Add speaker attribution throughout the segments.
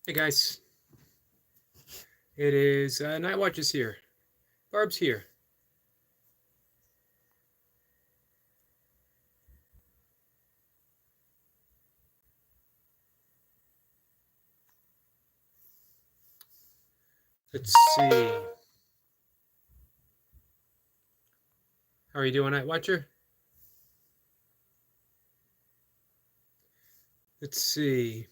Speaker 1: Hey guys, it is Night Watches here. Barb's here. Let's see. How are you doing, Night Watcher? Let's see.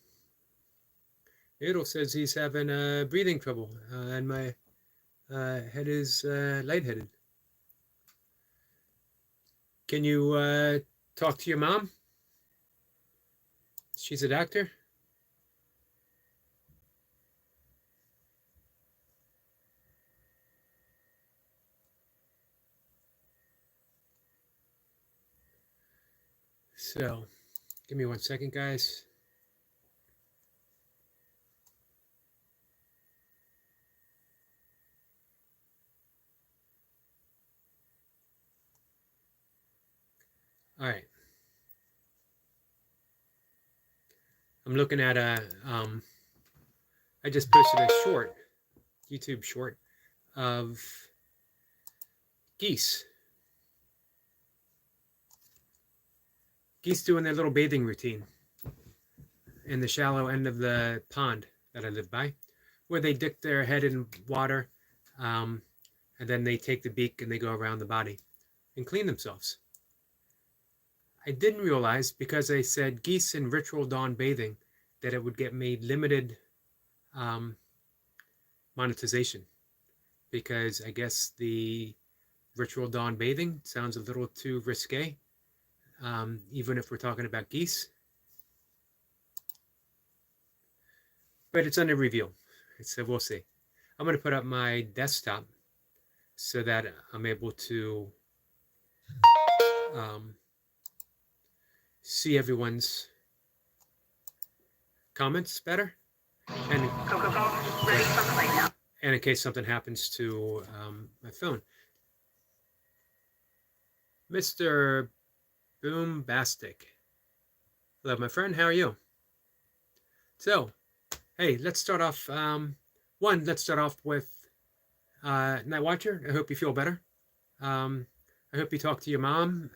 Speaker 1: Noodle says he's having breathing trouble, and my head is lightheaded. Can you talk to your mom? She's a doctor. So, give me 1 second, guys. All right. I'm looking at I just posted a short, YouTube short, of geese. Geese doing their little bathing routine in the shallow end of the pond that I live by, where they dip their head in water, um, and then they take the beak and they go around the body and clean themselves. I didn't realize, because I said geese in ritual dawn bathing, that it would get me limited um, monetization, because I guess the ritual dawn bathing sounds a little too risque, even if we're talking about geese. But it's under review, so we'll see. I'm going to put up my desktop so that I'm able to see everyone's comments better, and
Speaker 2: Ready for play now.
Speaker 1: and in case something happens to my phone. Mr. Boombastic. Hello, my friend. How are you? So, hey, let's start off. Let's start off with Night Watcher. I hope you feel better. I hope you talk to your mom,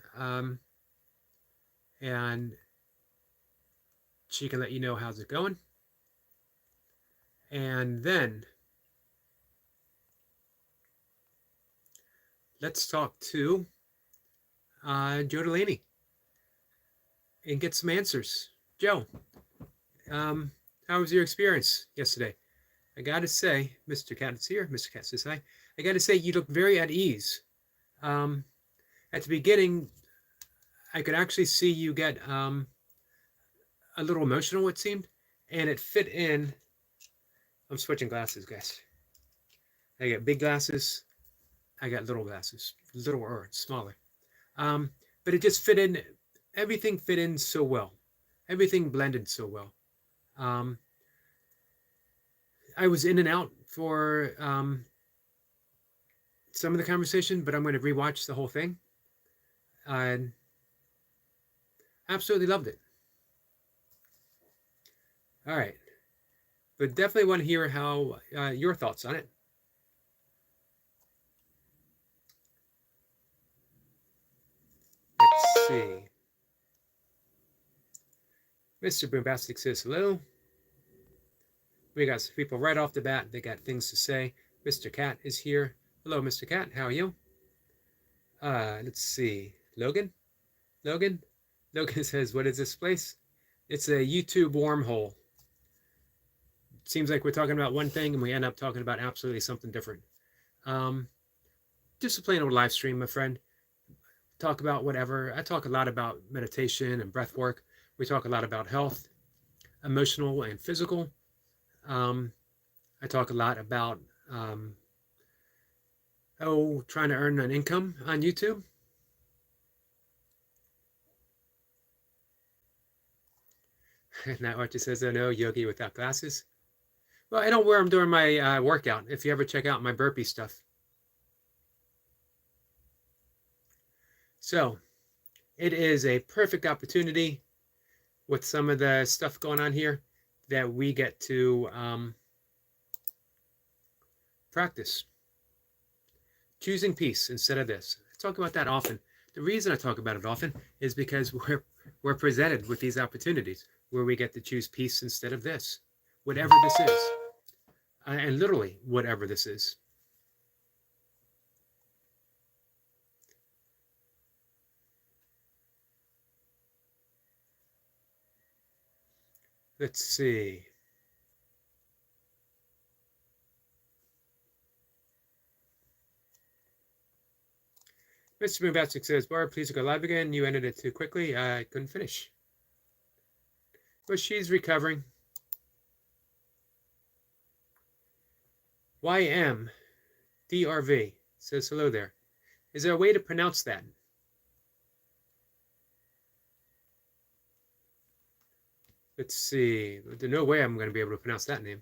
Speaker 1: and she can let you know how's it going. And then let's talk to Joe Delaney and get some answers. Joe, how was your experience yesterday? I gotta say, Mr. Cat is here. Mr. Cat says hi. I gotta say, you look very at ease. At the beginning, I could actually see you get a little emotional, it seemed, and it fit in. I'm switching glasses, guys. I got big glasses. I got little glasses, littler, smaller. But it just fit in. Everything fit in so well. Everything blended so well. I was in and out for some of the conversation, but I'm going to rewatch the whole thing. And absolutely loved it. All right, but definitely want to hear how your thoughts on it. Let's see. Mr. Boombastic says hello. We got some people right off the bat. They got things to say. Mr. Cat is here. Hello, Mr. Cat. How are you? Let's see. Logan? Logan says, what is this place? It's a YouTube wormhole. Seems like we're talking about one thing and we end up talking about absolutely something different. Just a plain old live stream, my friend. Talk about whatever. I talk a lot about meditation and breath work. We talk a lot about health, emotional and physical. I talk a lot about trying to earn an income on YouTube. Night Watcher says, oh no, Yogi without glasses. Well, I don't wear them during my workout, if you ever check out my burpee stuff. So, it is a perfect opportunity with some of the stuff going on here that we get to practice. Choosing peace instead of this. I talk about that often. The reason I talk about it often is because we're presented with these opportunities where we get to choose peace instead of this, whatever this is, and literally whatever this is. Let's see. Mr. Moonbastic says, Barb, please go live again. You ended it too quickly. I couldn't finish. But she's recovering. YMDRV says hello there. Is there a way to pronounce that? Let's see. There's no way I'm going to be able to pronounce that name.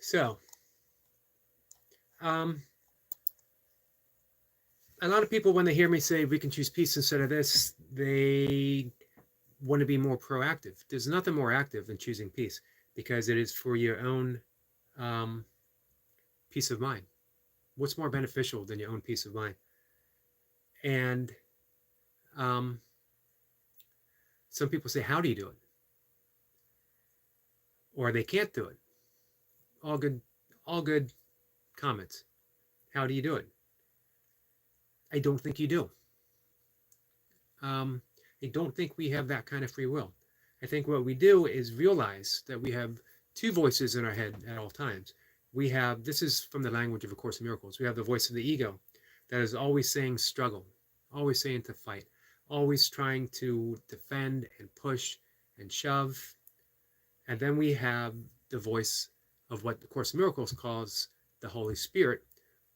Speaker 1: So, a lot of people, when they hear me say we can choose peace instead of this, they want to be more proactive. There's nothing more active than choosing peace because it is for your own peace of mind. What's more beneficial than your own peace of mind? And some people say, how do you do it? Or they can't do it. All good comments. How do you do it? I don't think you do. I don't think we have that kind of free will. I think what we do is realize that we have two voices in our head at all times. We have, this is from the language of A Course in Miracles, we have the voice of the ego that is always saying struggle, always saying to fight, always trying to defend and push and shove. And then we have the voice of what the Course in Miracles calls the Holy Spirit,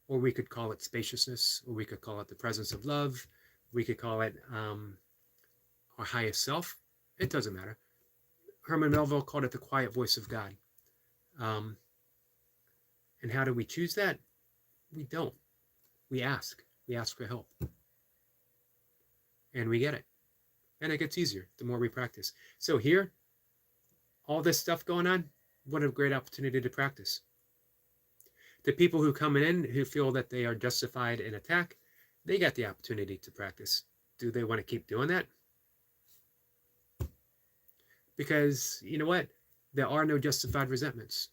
Speaker 1: or we could call it spaciousness, or we could call it the presence of love, we could call it our highest self. It doesn't matter. Herman Melville called it the quiet voice of God. And how do we choose that? We don't. We ask. We ask for help. And we get it. And it gets easier the more we practice. So here, all this stuff going on, what a great opportunity to practice. The people who come in who feel that they are justified in attack, they get the opportunity to practice. Do they want to keep doing that? Because, you know what? There are no justified resentments.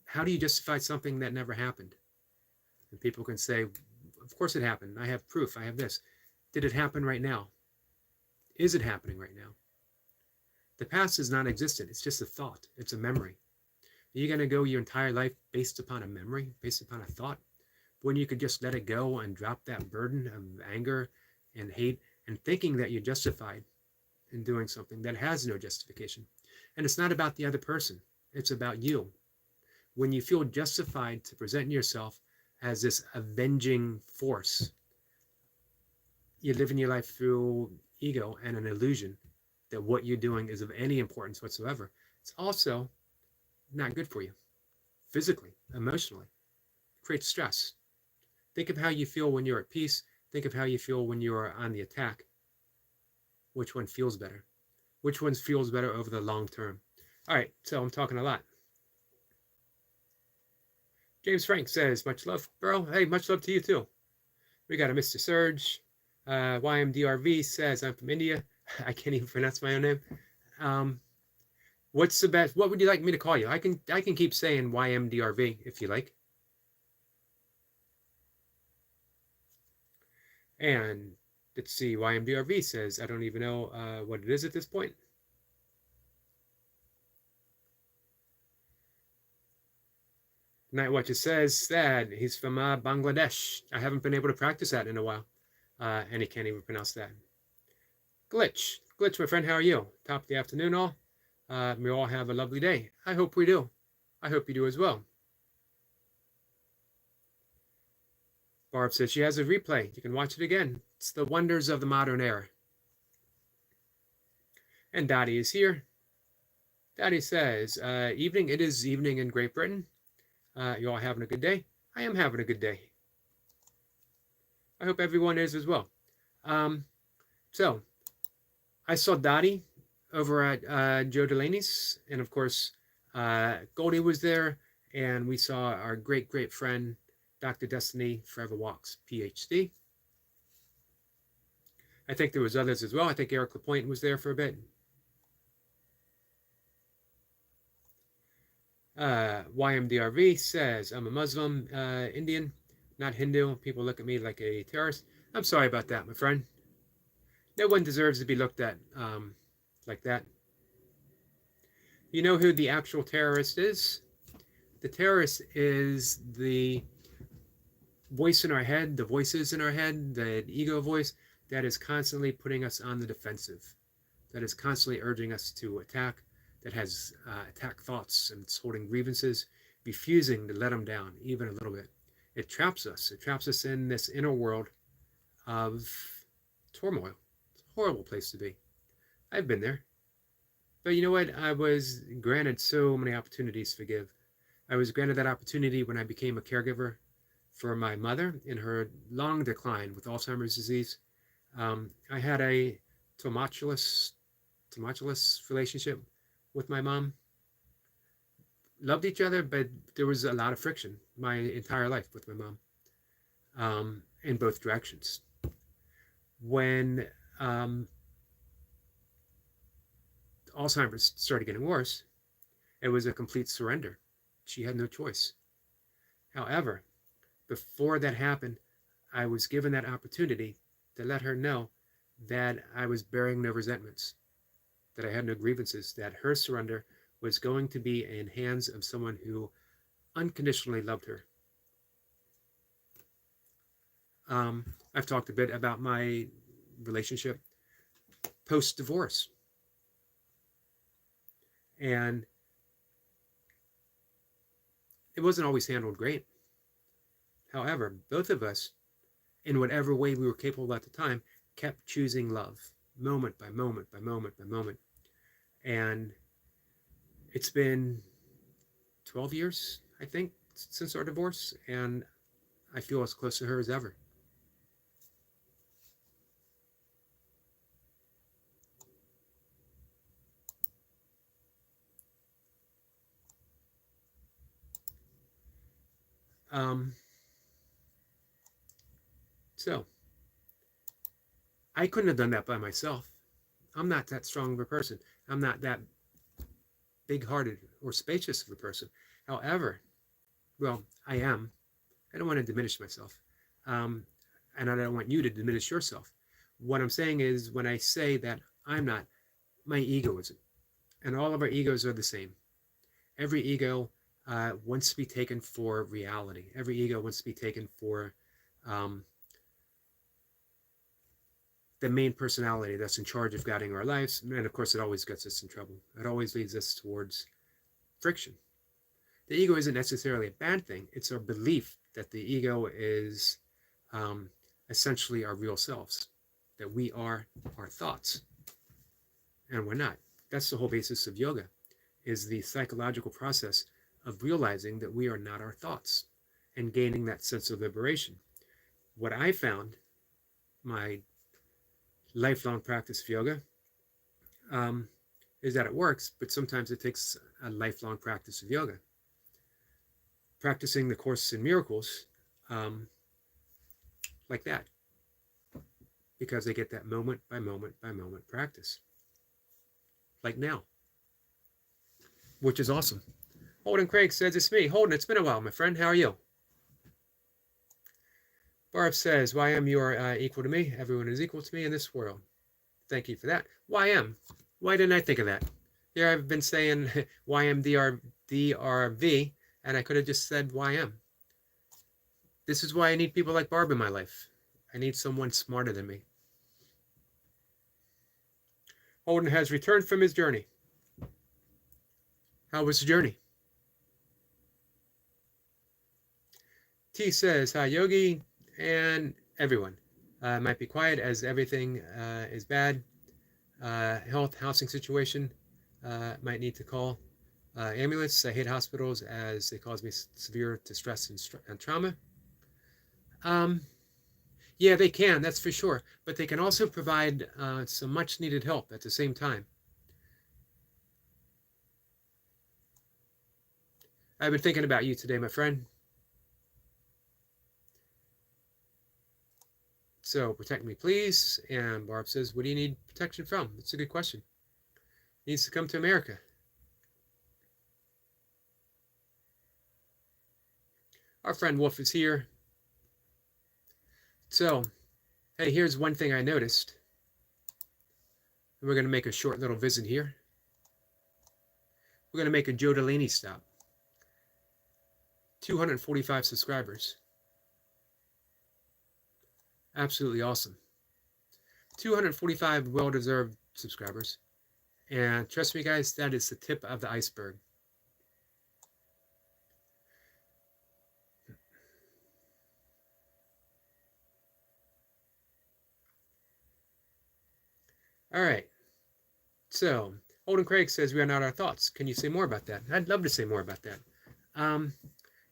Speaker 1: How do you justify something that never happened? And people can say, of course it happened. I have proof. I have this. Did it happen right now? Is it happening right now? The past is non-existent. It's just a thought. It's a memory. Are you going to go your entire life based upon a memory, based upon a thought? When you could just let it go and drop that burden of anger and hate and thinking that you're justified in doing something that has no justification. And it's not about the other person. It's about you. When you feel justified to present yourself as this avenging force, you're living your life through ego and an illusion that what you're doing is of any importance whatsoever. It's also not good for you, physically, emotionally. It creates stress. Think of how you feel when you're at peace. Think of how you feel when you are on the attack. Which one feels better? Which one feels better over the long term? All right, so I'm talking a lot. James Frank says, much love, bro. Hey, much love to you too. We got a Mr. Surge. YMDRV says, I'm from India. I can't even pronounce my own name. What's the best? What would you like me to call you? I can keep saying YMDRV if you like. And let's see, YMDRV says, I don't even know what it is at this point. Night Watcher says that he's from Bangladesh. I haven't been able to practice that in a while. And he can't even pronounce that. Glitch, my friend, how are you? Top of the afternoon, all. We all have a lovely day. I hope we do. I hope you do as well. Barb says she has a replay. You can watch it again. It's the wonders of the modern era. And Dottie is here. Dottie says, evening. It is evening in Great Britain. You all having a good day? I am having a good day. I hope everyone is as well. Um, so I saw Dottie over at Joe Delaney's, and of course, Goldie was there, and we saw our great friend, Dr. Destiny Forever Walks, PhD. I think there was others as well. I think Eric Lapointe was there for a bit. YMDRV says, I'm a Muslim Indian, not Hindu. People look at me like a terrorist. I'm sorry about that, my friend. No one deserves to be looked at like that. You know who the actual terrorist is? The terrorist is the voice in our head, the voices in our head, the ego voice that is constantly putting us on the defensive, that is constantly urging us to attack, that has attack thoughts and it's holding grievances, refusing to let them down even a little bit. It traps us. It traps us in this inner world of turmoil. It's a horrible place to be. I've been there. But you know what? I was granted so many opportunities to forgive. I was granted that opportunity when I became a caregiver for my mother in her long decline with Alzheimer's disease. I had a tumultuous relationship with my mom. Loved each other, but there was a lot of friction my entire life with my mom, in both directions. When Alzheimer's started getting worse, it was a complete surrender. She had no choice. However, before that happened, I was given that opportunity to let her know that I was bearing no resentments, that I had no grievances, that her surrender was going to be in hands of someone who unconditionally loved her. I've talked a bit about my relationship post divorce. And it wasn't always handled great. However, both of us, in whatever way we were capable at the time, kept choosing love, moment by moment by moment by moment. And it's been 12 years, I think, since our divorce, and I feel as close to her as ever. So, I couldn't have done that by myself. I'm not that strong of a person. I'm not that big-hearted or spacious of a person. However, well, I am. I don't want to diminish myself. Um, and I don't want you to diminish yourself. What I'm saying is, when I say that I'm not, my ego isn't. And all of our egos are the same. Every ego wants to be taken for reality. Every ego wants to be taken for um, the main personality that's in charge of guiding our lives. And of course, it always gets us in trouble. It always leads us towards friction. The ego isn't necessarily a bad thing. It's our belief that the ego is essentially our real selves, that we are our thoughts, and we're not. That's the whole basis of yoga, is the psychological process of realizing that we are not our thoughts and gaining that sense of liberation. What I found, my lifelong practice of yoga, is that it works, but sometimes it takes a lifelong practice of yoga. Practicing the Course in Miracles like that, because they get that moment by moment by moment practice, like now, which is awesome. Holden Craig says, it's me. Holden, it's been a while, my friend. How are you? Barb says, YM, you are equal to me. Everyone is equal to me in this world. Thank you for that. YM. Why didn't I think of that? Here I've been saying YMDRV, and I could have just said YM. This is why I need people like Barb in my life. I need someone smarter than me. Holden has returned from his journey. How was the journey? T says, hi, Yogi, and everyone. Might be quiet as everything is bad. Health, housing situation. Might need to call ambulance. I hate hospitals as they cause me severe distress and trauma. Yeah, they can, that's for sure. But they can also provide some much needed help at the same time. I've been thinking about you today, my friend. So protect me, please. And Barb says, what do you need protection from? That's a good question. He needs to come to America. Our friend Wolf is here. So, hey, here's one thing I noticed. We're going to make a short little visit here. We're going to make a Joe Delaney stop. 245 subscribers. Absolutely awesome. 245 well-deserved subscribers. And trust me, guys, that is the tip of the iceberg. All right. So, Holden Craig says we are not our thoughts. Can you say more about that? I'd love to say more about that.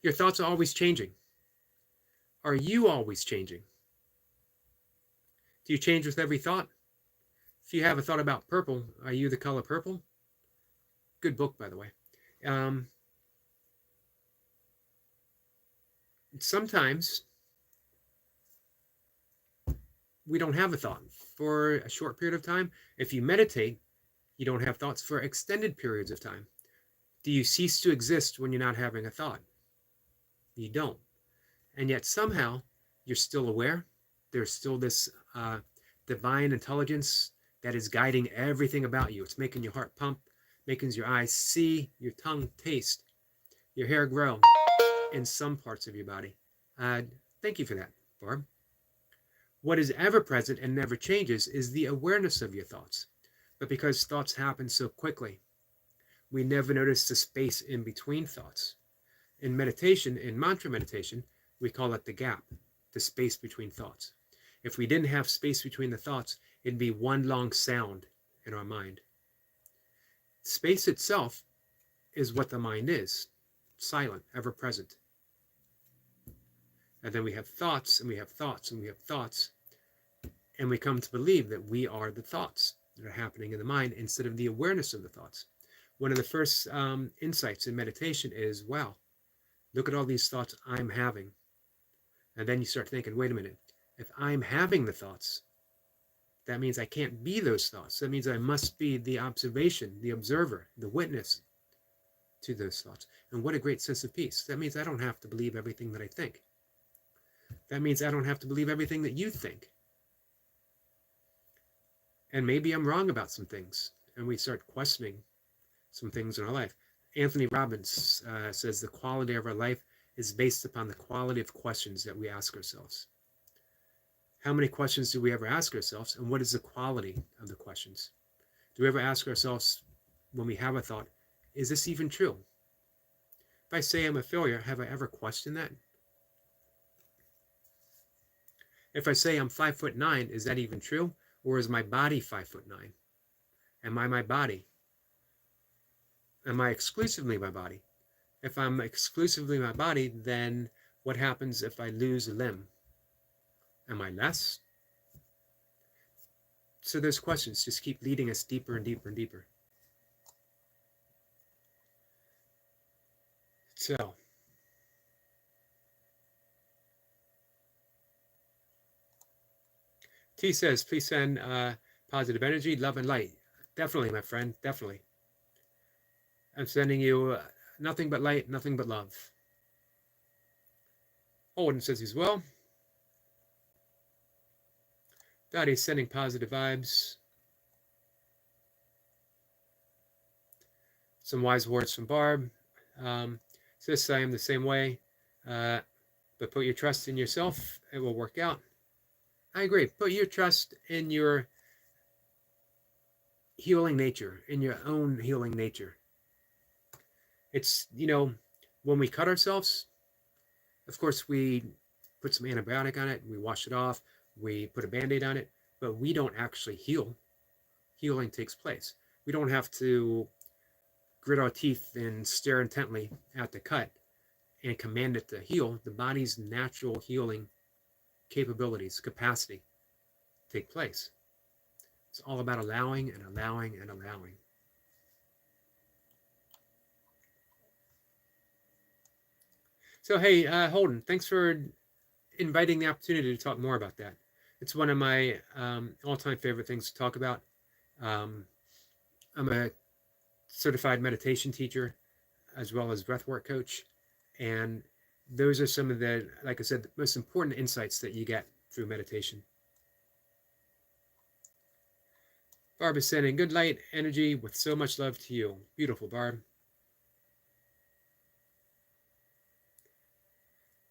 Speaker 1: Your thoughts are always changing. Are you always changing? Do you change with every thought? If you have a thought about purple, are you the color purple? Good book, by the way. Sometimes we don't have a thought for a short period of time. If you meditate, you don't have thoughts for extended periods of time. Do you cease to exist when you're not having a thought? You don't. And yet somehow you're still aware. There's still this divine intelligence that is guiding everything about you. It's making your heart pump, making your eyes see, your tongue taste, your hair grow in some parts of your body. Thank you for that, Barb. What is ever present and never changes is the awareness of your thoughts. But because thoughts happen so quickly, we never notice the space in between thoughts. In meditation, in mantra meditation, we call it the gap, the space between thoughts. If we didn't have space between the thoughts, it'd be one long sound in our mind. Space itself is what the mind is, silent, ever present. And then we have thoughts, and we have thoughts, and we have thoughts, and we come to believe that we are the thoughts that are happening in the mind instead of the awareness of the thoughts. One of the first insights in meditation is, wow, look at all these thoughts I'm having. And then you start thinking, wait a minute, if I'm having the thoughts, that means I can't be those thoughts. That means I must be the observation, the observer, the witness to those thoughts. And what a great sense of peace. That means I don't have to believe everything that I think. That means I don't have to believe everything that you think. And maybe I'm wrong about some things. And we start questioning some things in our life. Anthony Robbins says the quality of our life is based upon the quality of questions that we ask ourselves. How many questions do we ever ask ourselves? And what is the quality of the questions? Do we ever ask ourselves when we have a thought, is this even true? If I say I'm a failure, have I ever questioned that? If I say I'm 5'9", is that even true? Or is my body 5'9"? Am I my body? Am I exclusively my body? If I'm exclusively my body, then what happens if I lose a limb? Am I less? So those questions just keep leading us deeper and deeper and deeper. So, T says, please send positive energy, love, and light. Definitely, my friend, definitely. I'm sending you nothing but light, nothing but love. Holden says he's well. Dottie's sending positive vibes. Some wise words from Barb. Says I am the same way, but put your trust in yourself. It will work out. I agree. Put your trust in your healing nature, in your own healing nature. It's, when we cut ourselves, of course, we put some antibiotic on it, we wash it off, we put a Band-Aid on it, but we don't actually heal. Healing takes place. We don't have to grit our teeth and stare intently at the cut and command it to heal. The body's natural healing capabilities, capacity take place. It's all about allowing and allowing and allowing. So, hey, Holden, thanks for inviting the opportunity to talk more about that. It's one of my all-time favorite things to talk about. I'm a certified meditation teacher as well as breathwork coach, and those are some of the, like I said, the most important insights that you get through meditation. Barb is sending good light energy with so much love to you. Beautiful, Barb.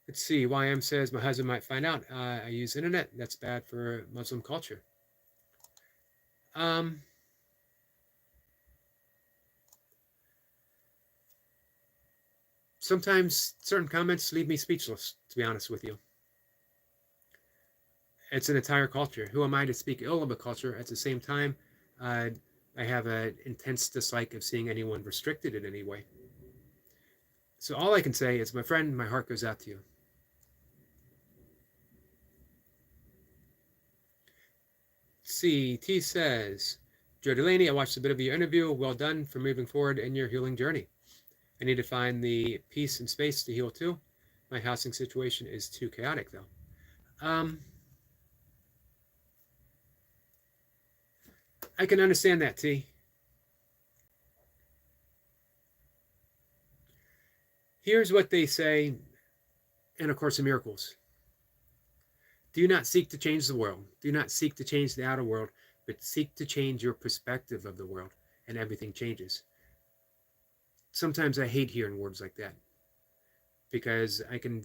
Speaker 1: Let's see. YM says my husband might find out I use internet. That's bad for Muslim culture. Sometimes certain comments leave me speechless, to be honest with you. It's an entire culture. Who am I to speak ill of a culture? At the same time, I have an intense dislike of seeing anyone restricted in any way. So all I can say is, my friend, my heart goes out to you. CT says, Joe Delaney, I watched a bit of your interview. Well done for moving forward in your healing journey. I need to find the peace and space to heal too. My housing situation is too chaotic, though. I can understand that, T. Here's what they say in A Course in Miracles. Do not seek to change the world. Do not seek to change the outer world, but seek to change your perspective of the world, and everything changes. Sometimes I hate hearing words like that, because I can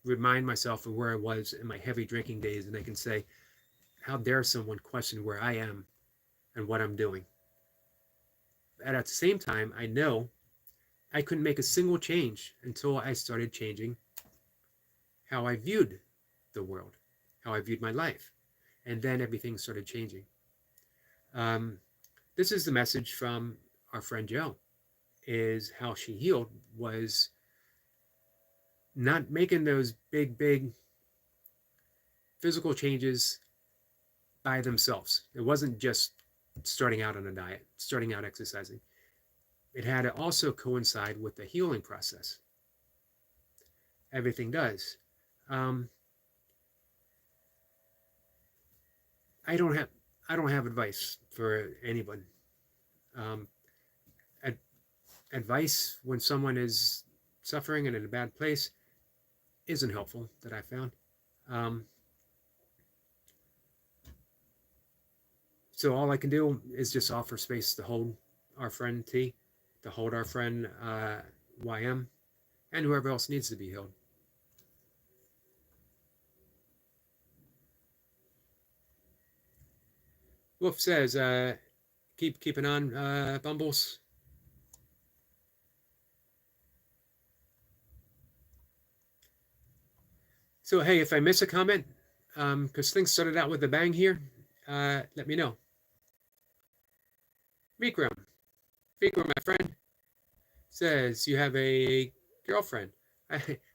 Speaker 1: remind myself of where I was in my heavy drinking days, and I can say, how dare someone question where I am and what I'm doing? And at the same time, I know I couldn't make a single change until I started changing how I viewed the world, how I viewed my life. And then everything started changing. This is the message from our friend Joe, is how she healed was not making those big physical changes by themselves. It wasn't just starting out on a diet, starting out exercising. It had to also coincide with the healing process. Everything does. I don't have advice for anyone. Advice when someone is suffering and in a bad place isn't helpful, that I found. So all I can do is just offer space to hold our friend T, to hold our friend YM, and whoever else needs to be healed. Wolf says, keeping on, Bumbles. So hey, if I miss a comment, because things started out with a bang here, let me know. Vikram, my friend, says you have a girlfriend.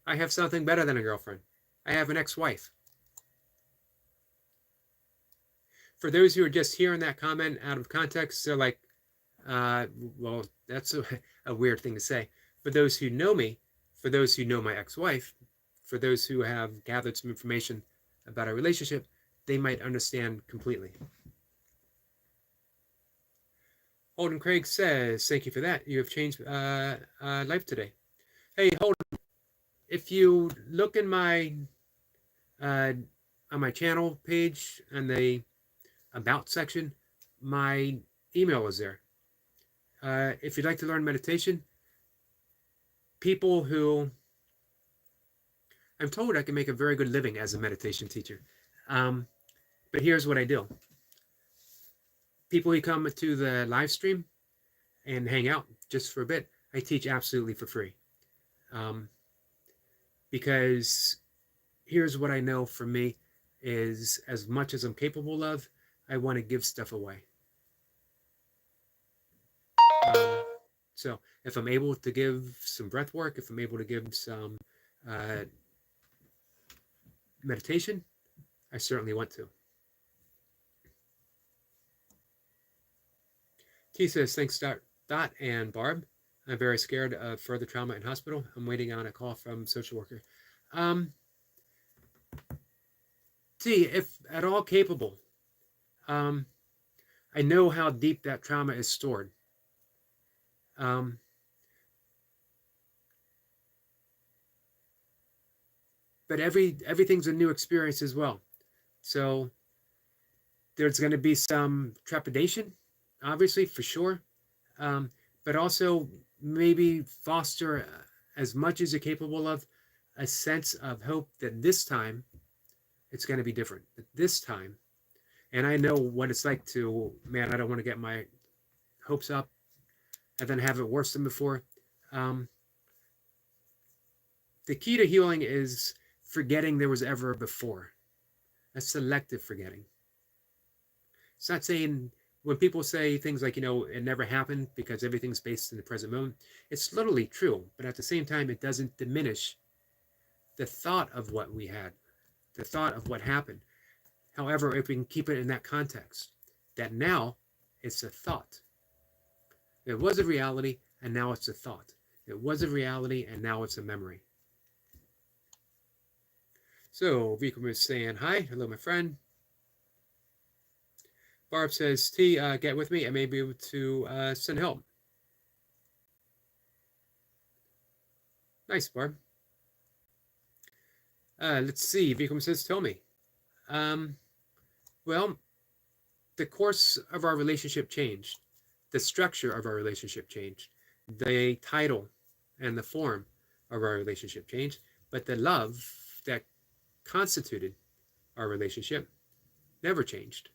Speaker 1: I have something better than a girlfriend. I have an ex-wife. For those who are just hearing that comment out of context, they're like, well, that's a weird thing to say. For those who know me, for those who know my ex-wife, for those who have gathered some information about our relationship, they might understand completely. Holden Craig says, thank you for that. You have changed life today. Hey, Holden, if you look in my on my channel page and the About section, my email is there. If you'd like to learn meditation, people who, I'm told I can make a very good living as a meditation teacher. But here's what I do. People who come to the live stream and hang out just for a bit, I teach absolutely for free. Because here's what I know for me is, as much as I'm capable of, I want to give stuff away. So if I'm able to give some breath work, if I'm able to give some meditation, I certainly want to. T says, thanks, Dot and Barb. I'm very scared of further trauma in hospital. I'm waiting on a call from social worker. T, if at all capable, I know how deep that trauma is stored. But everything's a new experience as well. So there's going to be some trepidation, obviously, for sure. But also maybe foster, as much as you're capable of, a sense of hope that this time it's going to be different. This time, and I know what it's like to, man, I don't want to get my hopes up and then have it worse than before. The key to healing is forgetting there was ever a before. A selective forgetting. It's not saying, when people say things like, it never happened because everything's based in the present moment, it's literally true, but at the same time, it doesn't diminish the thought of what we had, the thought of what happened. However, if we can keep it in that context, that now it's a thought. It was a reality, and now it's a thought. It was a reality, and now it's a memory. So, Vikram is saying, hi, hello, my friend. Barb says, T, get with me. I may be able to send help. Nice, Barb. Let's see. Vikram says, tell me. Well, the course of our relationship changed. The structure of our relationship changed. The title and the form of our relationship changed. But the love that constituted our relationship never changed.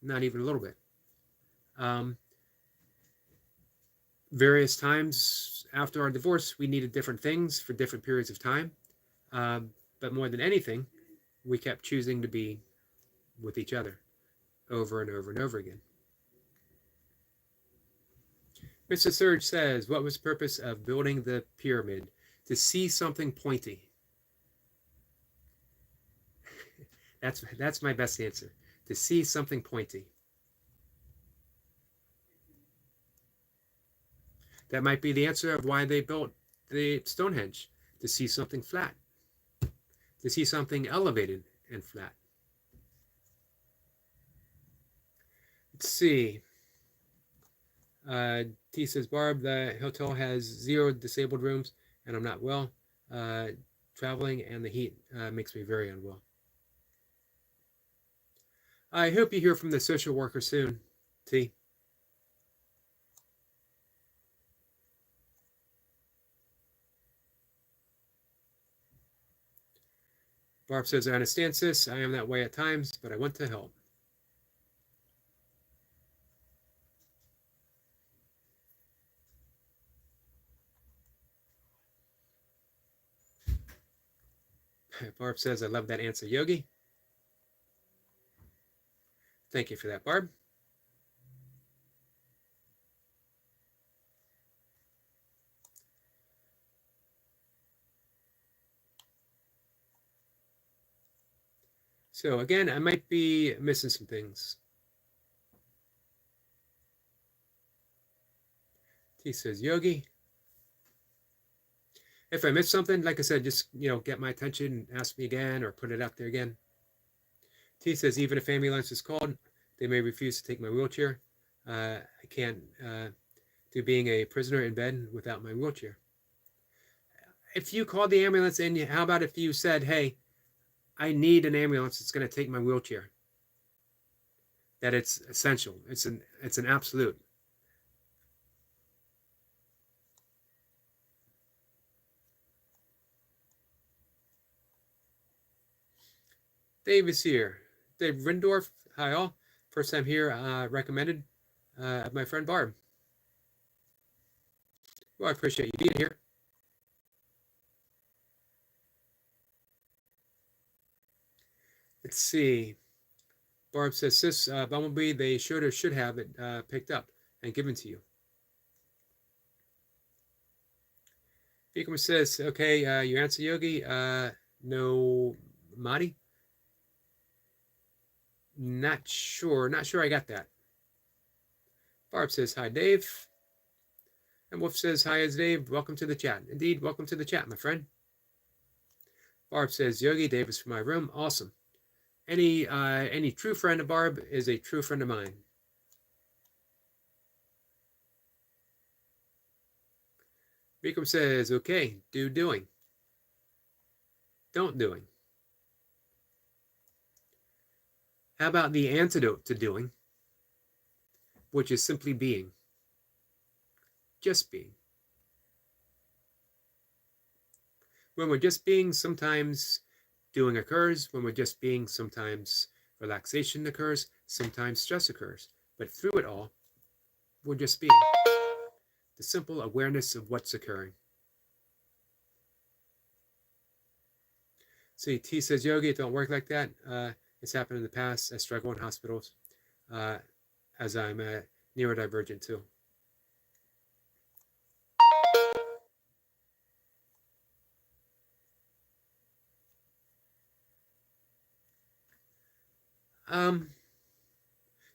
Speaker 1: Not even a little bit. Various times after our divorce, we needed different things for different periods of time. But more than anything, we kept choosing to be with each other over and over and over again. Mr. Surge says, what was the purpose of building the pyramid? To see something pointy. That's my best answer. To see something pointy. That might be the answer of why they built the Stonehenge. To see something flat. To see something elevated and flat. Let's see. T says, Barb, the hotel has 0 disabled rooms, and I'm not well. Traveling and the heat makes me very unwell. I hope you hear from the social worker soon, T. Barb says, I understand, sis. I am that way at times, but I want to help. Barb says, I love that answer, Yogi. Thank you for that, Barb. So again, I might be missing some things. T says, Yogi. If I miss something, like I said, just get my attention, ask me again, or put it out there again. T says, even if ambulance is called, they may refuse to take my wheelchair. I can't do being a prisoner in bed without my wheelchair. If you called the ambulance in, how about if you said, hey, I need an ambulance that's going to take my wheelchair? That it's essential. It's an absolute. Dave is here. Dave Rindorf, hi all. First time here, recommended my friend Barb. Well, I appreciate you being here. Let's see. Barb says, sis, Bumblebee, they should or should have it picked up and given to you. Vikram says, okay, you answer, Yogi. No, Madi. Not sure. Not sure I got that. Barb says, hi, Dave. And Wolf says, hi, as Dave. Welcome to the chat. Indeed, welcome to the chat, my friend. Barb says, Yogi, Dave is from my room. Awesome. Any true friend of Barb is a true friend of mine. Vikram says, okay, doing. Don't doing. How about the antidote to doing, which is simply being? Just being. When we're just being, sometimes doing occurs. When we're just being, sometimes relaxation occurs. Sometimes stress occurs. But through it all, we're just being. The simple awareness of what's occurring. See, T says, Yogi, it don't work like that. It's happened in the past. I struggle in hospitals as I'm neurodivergent too.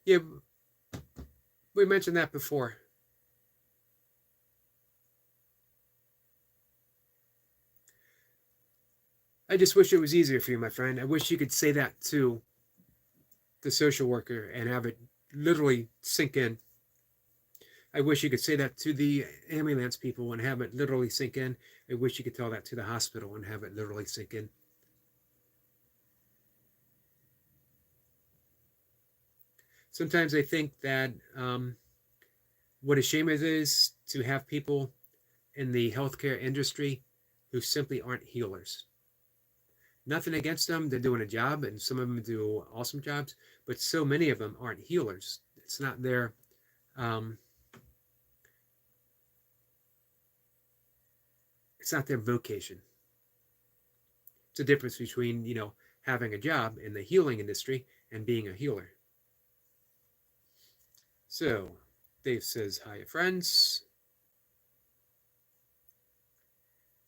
Speaker 1: Yeah, we mentioned that before. I just wish it was easier for you, my friend. I wish you could say that to the social worker and have it literally sink in. I wish you could say that to the ambulance people and have it literally sink in. I wish you could tell that to the hospital and have it literally sink in. Sometimes I think that what a shame it is to have people in the healthcare industry who simply aren't healers. Nothing against them. They're doing a job, and some of them do awesome jobs, but so many of them aren't healers. It's not their it's not their vocation. It's a difference between, having a job in the healing industry and being a healer. So, Dave says, hi, friends.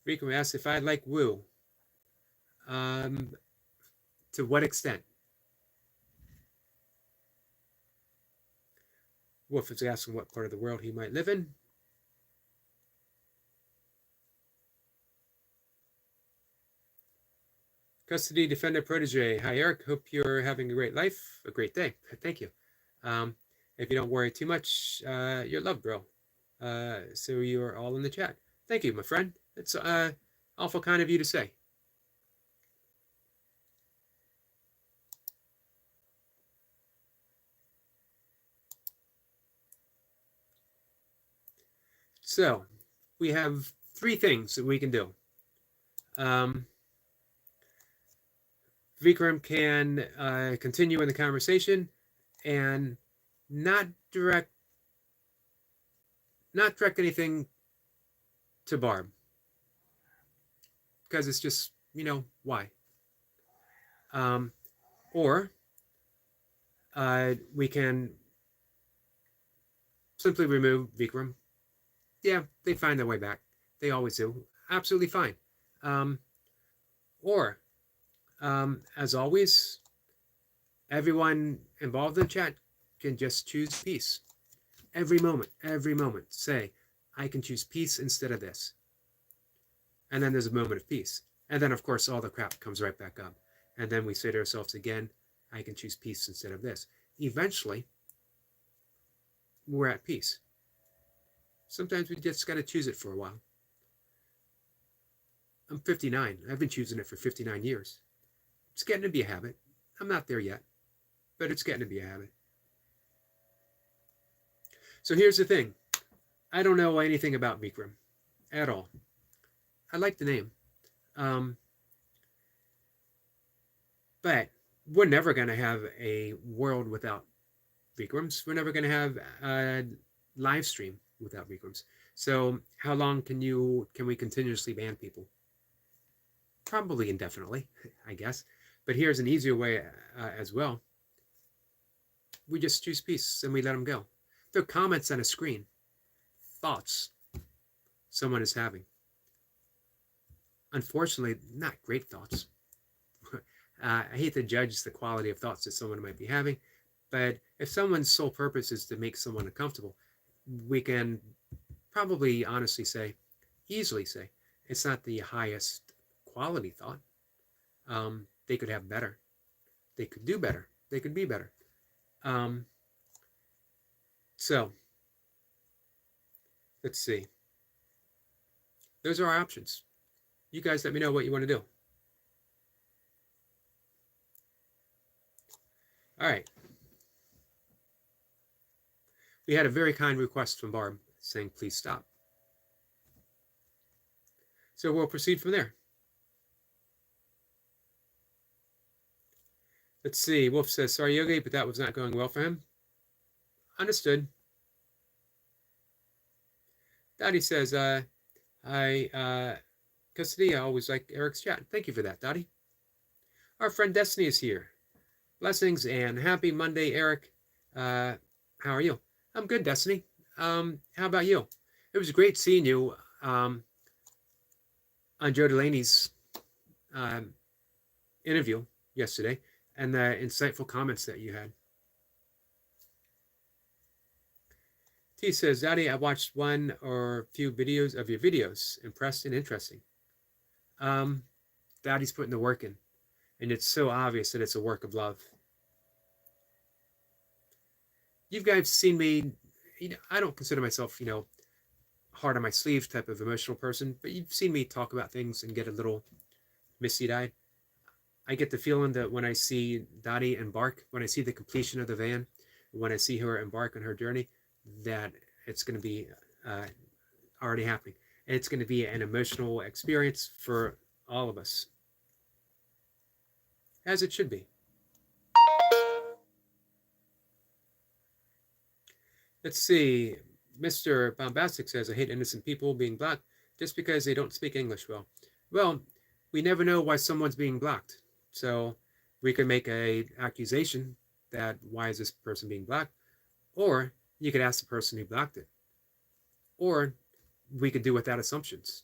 Speaker 1: Rico asks if I like woo. To what extent? Wolf is asking what part of the world he might live in. Custody Defender Protege. Hi, Eric. Hope you're having a great life, a great day. Thank you. If you don't worry too much, you're loved, bro. So you're all in the chat. Thank you, my friend. It's awful kind of you to say. So we have 3 things that we can do. Vikram can continue in the conversation and not direct anything to Barb, because it's just, why? Or we can simply remove Vikram. Yeah, they find their way back. They always do. Absolutely fine. Or, as always, everyone involved in the chat can just choose peace. Every moment, say, I can choose peace instead of this. And then there's a moment of peace. And then, of course, all the crap comes right back up. And then we say to ourselves again, I can choose peace instead of this. Eventually, we're at peace. Sometimes we just got to choose it for a while. I'm 59. I've been choosing it for 59 years. It's getting to be a habit. I'm not there yet, but it's getting to be a habit. So here's the thing. I don't know anything about Vikram at all. I like the name. But we're never going to have a world without Vikrams. We're never going to have a live stream without Vikrams. So how long can we continuously ban people? Probably indefinitely, I guess. But here's an easier way as well. We just choose peace and we let them go. They're comments on a screen. Thoughts someone is having. Unfortunately, not great thoughts. I hate to judge the quality of thoughts that someone might be having, but if someone's sole purpose is to make someone uncomfortable, we can probably honestly say, easily say, it's not the highest quality thought. They could have better. They could do better. They could be better. Um, so, let's see. Those are our options. You guys let me know what you want to do. All right. We had a very kind request from Barb saying, please stop. So we'll proceed from there. Let's see. Wolf says, sorry, Yogi, but that was not going well for him. Understood. Dottie says, custody, I always like Eric's chat. Thank you for that, Dottie. Our friend Destiny is here. Blessings and happy Monday, Eric. How are you? I'm good, Destiny. How about you? It was great seeing you on Joe Delaney's interview yesterday and the insightful comments that you had. T says, Daddy, I watched one or few videos of your videos. Impressed and interesting. Daddy's putting the work in, and it's so obvious that it's a work of love. You guys seen me, I don't consider myself, hard on my sleeve type of emotional person, but you've seen me talk about things and get a little misty-eyed. I get the feeling that when I see Dottie embark, when I see the completion of the van, when I see her embark on her journey, that it's going to be already happening. And it's going to be an emotional experience for all of us, as it should be. Let's see. Mr. Bombastic says, I hate innocent people being blocked just because they don't speak English well. Well, we never know why someone's being blocked. So we could make an accusation that why is this person being blocked? Or you could ask the person who blocked it. Or we could do without assumptions.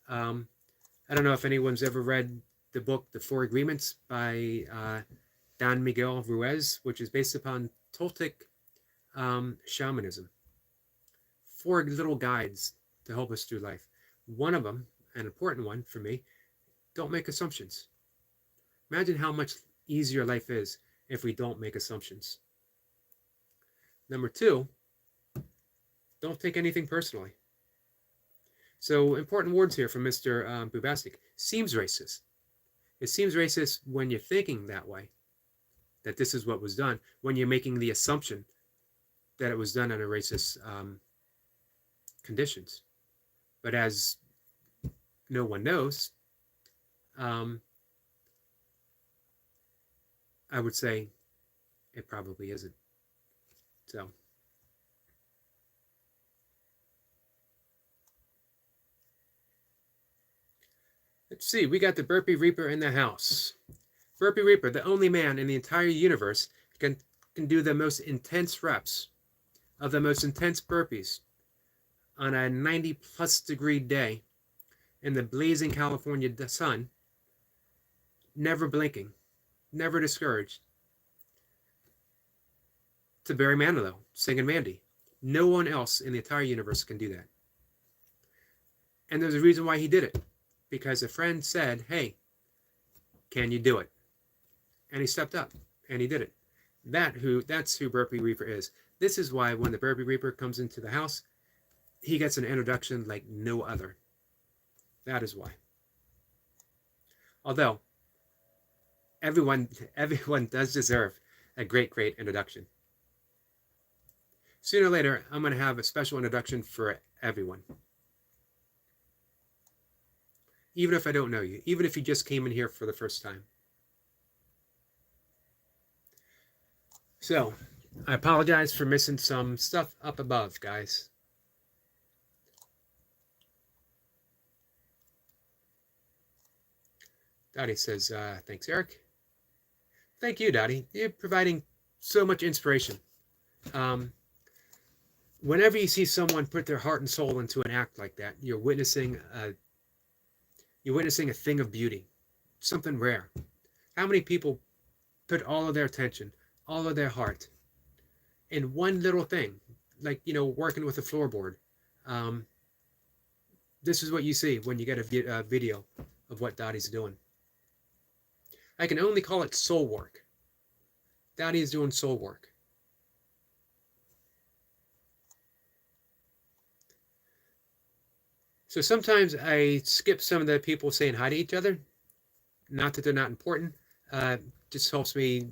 Speaker 1: I don't know if anyone's ever read the book The Four Agreements by Don Miguel Ruiz, which is based upon Toltec shamanism. 4 little guides to help us through life. One of them, an important one for me, don't make assumptions. Imagine how much easier life is if we don't make assumptions. Number 2, don't take anything personally. So important words here from Mr. Bubastic. Seems racist. It seems racist when you're thinking that way, that this is what was done, when you're making the assumption that it was done under racist conditions. But as no one knows, I would say it probably isn't. So let's see, we got the Burpee Reaper in the house. Burpee Reaper, the only man in the entire universe can do the most intense reps of the most intense burpees on a 90+ degree day in the blazing California sun, never blinking, never discouraged. To Barry Manilow, singing Mandy. No one else in the entire universe can do that. And there's a reason why he did it. Because a friend said, hey, can you do it? And he stepped up and he did it. That's who Burpee Reaper is. This is why when the Burpee Reaper comes into the house, he gets an introduction like no other. That is why. Although, everyone does deserve a great introduction. Sooner or later, I'm going to have a special introduction for everyone. Even if I don't know you, even if you just came in here for the first time. So, I apologize for missing some stuff up above, guys. Dottie says, thanks, Eric. Thank you, Dottie. You're providing so much inspiration. Whenever you see someone put their heart and soul into an act like that, you're witnessing a thing of beauty, something rare. How many people put all of their attention, all of their heart in one little thing, like, working with a floorboard? Um, this is what you see when you get a video of what Dottie's doing. I can only call it soul work. Dottie is doing soul work. So sometimes I skip some of the people saying hi to each other. Not that they're not important. Just helps me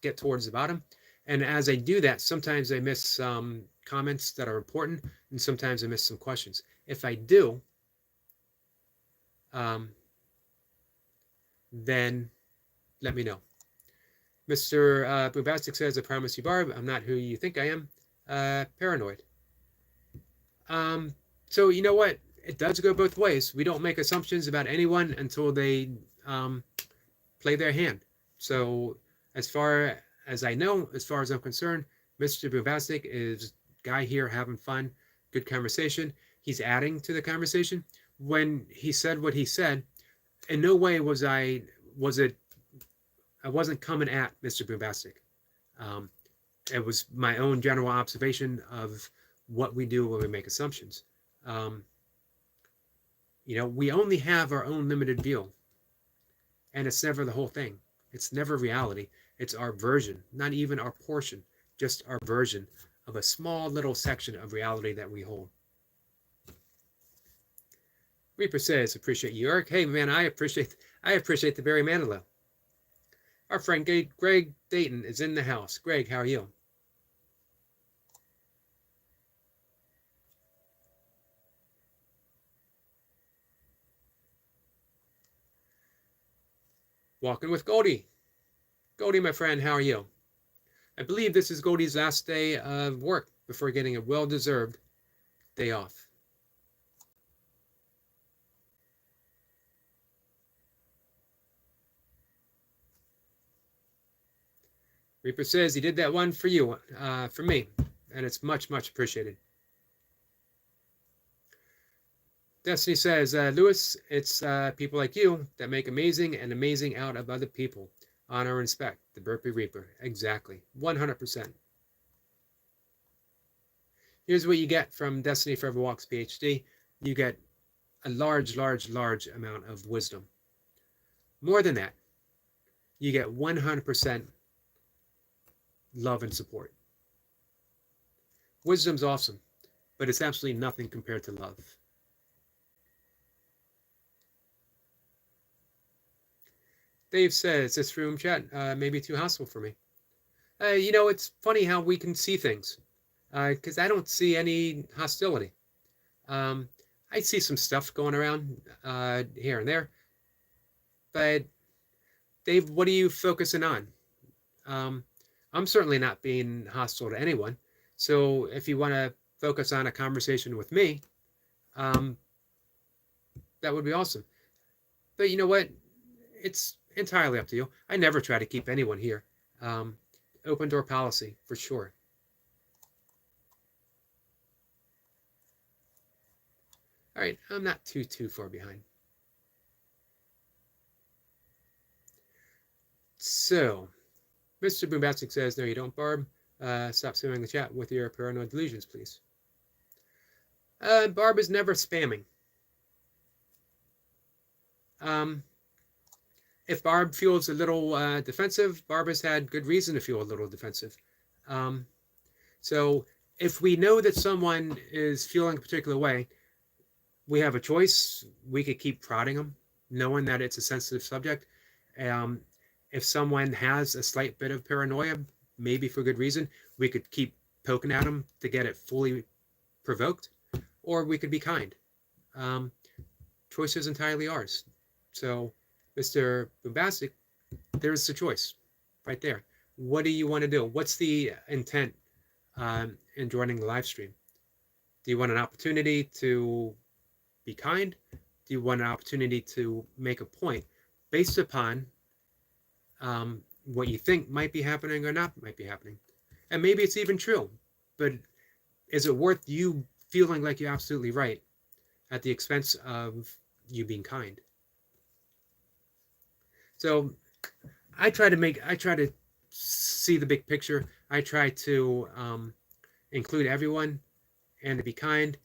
Speaker 1: get towards the bottom. And as I do that, sometimes I miss some comments that are important, and sometimes I miss some questions. If I do, then let me know. Mr. Bombastic says, I promise you, Barb, I'm not who you think I am. Paranoid. So you know what? It does go both ways. We don't make assumptions about anyone until they play their hand. So as far as I know, as far as I'm concerned, Mr. Bombastic is guy here having fun, good conversation. He's adding to the conversation. When he said what he said, in no way I wasn't coming at Mr. Bombastic. It was my own general observation of what we do when we make assumptions. We only have our own limited view, and it's never the whole thing. It's never reality. It's our version, not even our portion, just our version of a small little section of reality that we hold. Reaper says, appreciate you, Eric. Hey, man, I appreciate the Barry Manilow. Our friend Greg Dayton is in the house. Greg, how are you? Walking with Goldie. Goldie, my friend, how are you? I believe this is Goldie's last day of work before getting a well-deserved day off. Reaper says he did that one for you, for me, and it's much, much appreciated. Destiny says, Lewis, it's people like you that make amazing and amazing out of other people. Honor and respect, the Burpee Reaper. Exactly, 100%. Here's what you get from Destiny Forever Walks PhD. You get a large, large, large amount of wisdom. More than that, you get 100% love and support. Wisdom's awesome, but it's absolutely nothing compared to love. Dave says, this room chat may be too hostile for me. It's funny how we can see things, because I don't see any hostility. I see some stuff going around here and there, but Dave, what are you focusing on? I'm certainly not being hostile to anyone. So if you want to focus on a conversation with me, that would be awesome. But you know what? It's entirely up to you. I never try to keep anyone here. Open door policy, for sure. All right, I'm not too far behind. So, Mr. Boombastic says, no, you don't, Barb. Stop spamming the chat with your paranoid delusions, please. Barb is never spamming. If Barb feels a little defensive, Barb has had good reason to feel a little defensive. So if we know that someone is feeling a particular way, we have a choice. We could keep prodding them, knowing that it's a sensitive subject. If someone has a slight bit of paranoia, maybe for good reason, we could keep poking at them to get it fully provoked, or we could be kind. Choice is entirely ours. So, Mr. Bombastic, there's the choice right there. What do you want to do? What's the intent in joining the live stream? Do you want an opportunity to be kind? Do you want an opportunity to make a point based upon what you think might be happening or not might be happening? And maybe it's even true, but is it worth you feeling like you're absolutely right at the expense of you being kind? So I try to see the big picture. I try to include everyone and to be kind.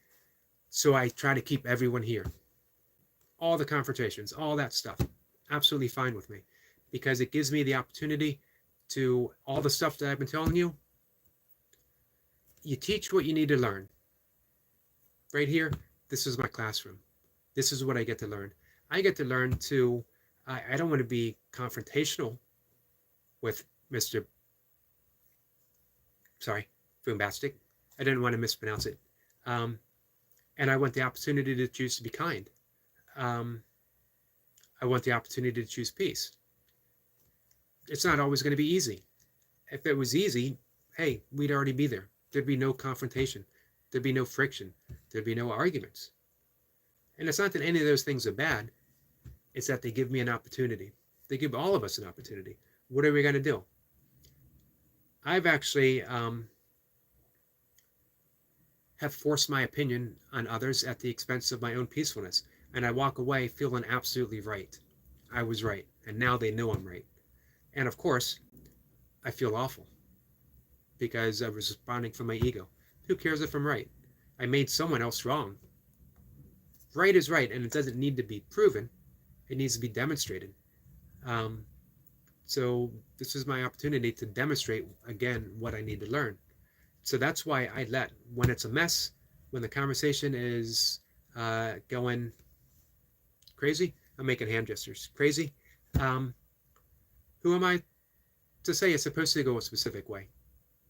Speaker 1: So I try to keep everyone here. All the confrontations, all that stuff, absolutely fine with me, because it gives me the opportunity to, all the stuff that I've been telling you. You teach what you need to learn. Right here, this is my classroom. This is what I get to learn. I get to learn to, I don't want to be confrontational with Mr. Sorry, Boombastic. I didn't want to mispronounce it. And I want the opportunity to choose to be kind. I want the opportunity to choose peace. It's not always going to be easy. If it was easy, hey, we'd already be there. There'd be no confrontation. There'd be no friction. There'd be no arguments. And it's not that any of those things are bad. It's that they give me an opportunity. They give all of us an opportunity. What are we going to do? I've actually have forced my opinion on others at the expense of my own peacefulness. And I walk away feeling absolutely right. I was right. And now they know I'm right. And of course, I feel awful because I was responding from my ego. Who cares if I'm right? I made someone else wrong. Right is right, and it doesn't need to be proven. It needs to be demonstrated. So this is my opportunity to demonstrate, again, what I need to learn. So that's why I let, when it's a mess, when the conversation is going crazy, I'm making hand gestures, crazy. Who am I to say it's supposed to go a specific way?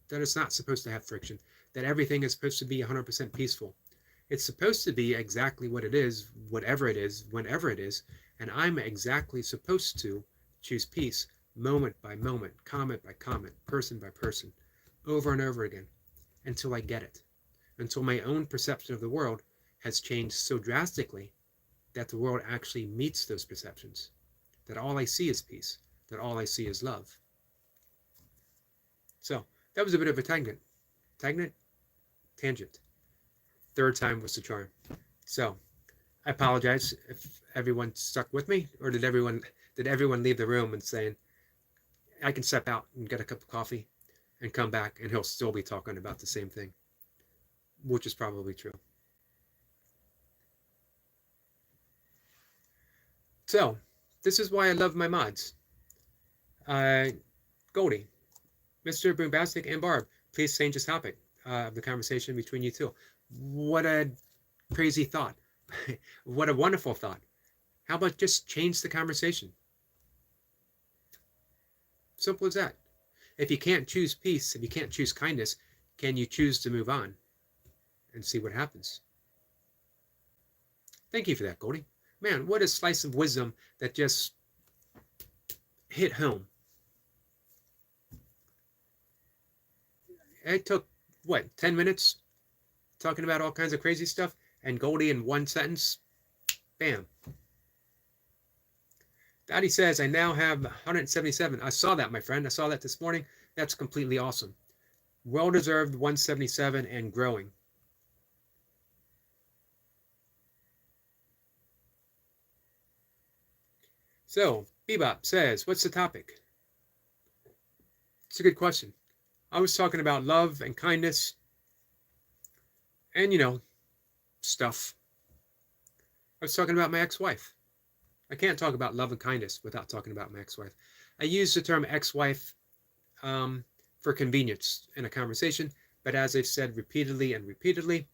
Speaker 1: That it's not supposed to have friction, that everything is supposed to be 100% peaceful. It's supposed to be exactly what it is, whatever it is, whenever it is, and I'm exactly supposed to choose peace moment by moment, comment by comment, person by person, over and over again, until I get it, until my own perception of the world has changed so drastically that the world actually meets those perceptions, that all I see is peace, that all I see is love. So that was a bit of a tangent. Tangent. Third time was the charm. So I apologize if everyone stuck with me, or did everyone leave the room and saying, I can step out and get a cup of coffee and come back and he'll still be talking about the same thing, which is probably true. So this is why I love my mods. Goldie, Mr. Boombastic, and Barb, please change the topic of the conversation between you two. What a crazy thought. What a wonderful thought. How about just change the conversation? Simple as that. If you can't choose peace, if you can't choose kindness, can you choose to move on and see what happens? Thank you for that, Goldie. Man, what a slice of wisdom that just hit home. It took, what, 10 minutes talking about all kinds of crazy stuff, and Goldie in one sentence, bam. Daddy says, I now have 177. I saw that, my friend. I saw that this morning. That's completely awesome. Well-deserved 177 and growing. So, Bebop says, what's the topic? It's a good question. I was talking about love and kindness and, stuff. I was talking about my ex-wife. I can't talk about love and kindness without talking about my ex-wife. I use the term ex-wife for convenience in a conversation, but as I've said repeatedly and repeatedly,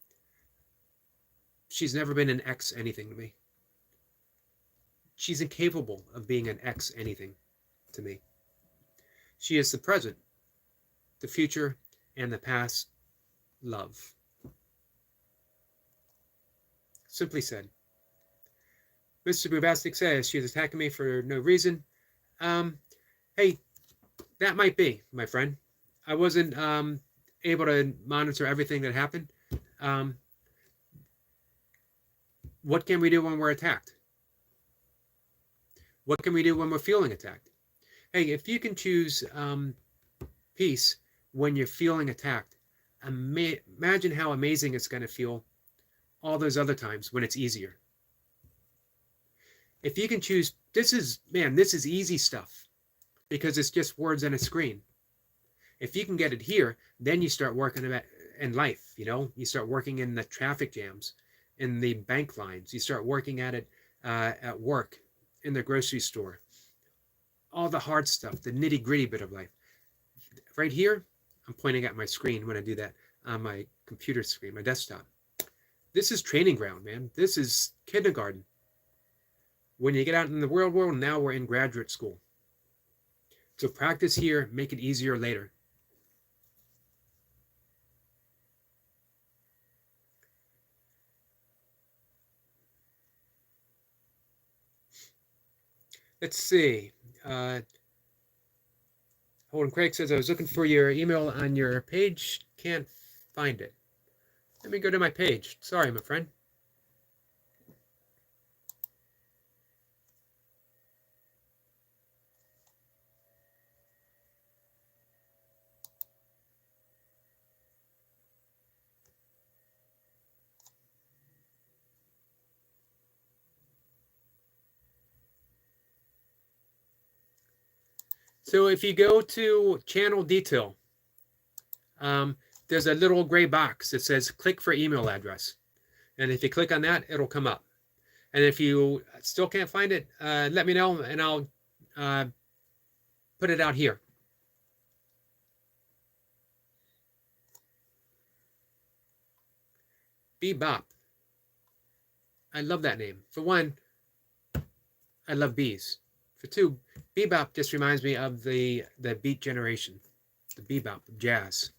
Speaker 1: she's never been an ex anything to me. She's incapable of being an ex anything to me. She is the present, the future, and the past love. Simply said. Mr. Boombastic says she is attacking me for no reason. Hey, that might be, my friend. I wasn't able to monitor everything that happened. What can we do when we're attacked? What can we do when we're feeling attacked? Hey, if you can choose peace when you're feeling attacked, imagine how amazing it's going to feel all those other times when it's easier. If you can choose This is easy stuff because it's just words on a screen. If you can get it here, then you start working in life. You start working in the traffic jams, in the bank lines. You start working at it at work, in the grocery store. All the hard stuff, the nitty gritty bit of life. Right here, I'm pointing at my screen when I do that on my computer screen, my desktop. This is training ground, man. This is kindergarten. When you get out in the real world, now we're in graduate school. So practice here, make it easier later. Let's see. Holden Craig says, I was looking for your email on your page. Can't find it. Let me go to my page. Sorry, my friend. So if you go to channel detail, there's a little gray box that says click for email address. And if you click on that, it'll come up. And if you still can't find it, let me know and I'll put it out here. Bebop. I love that name. For one, I love bees. For two, bebop just reminds me of the beat generation, the bebop of jazz.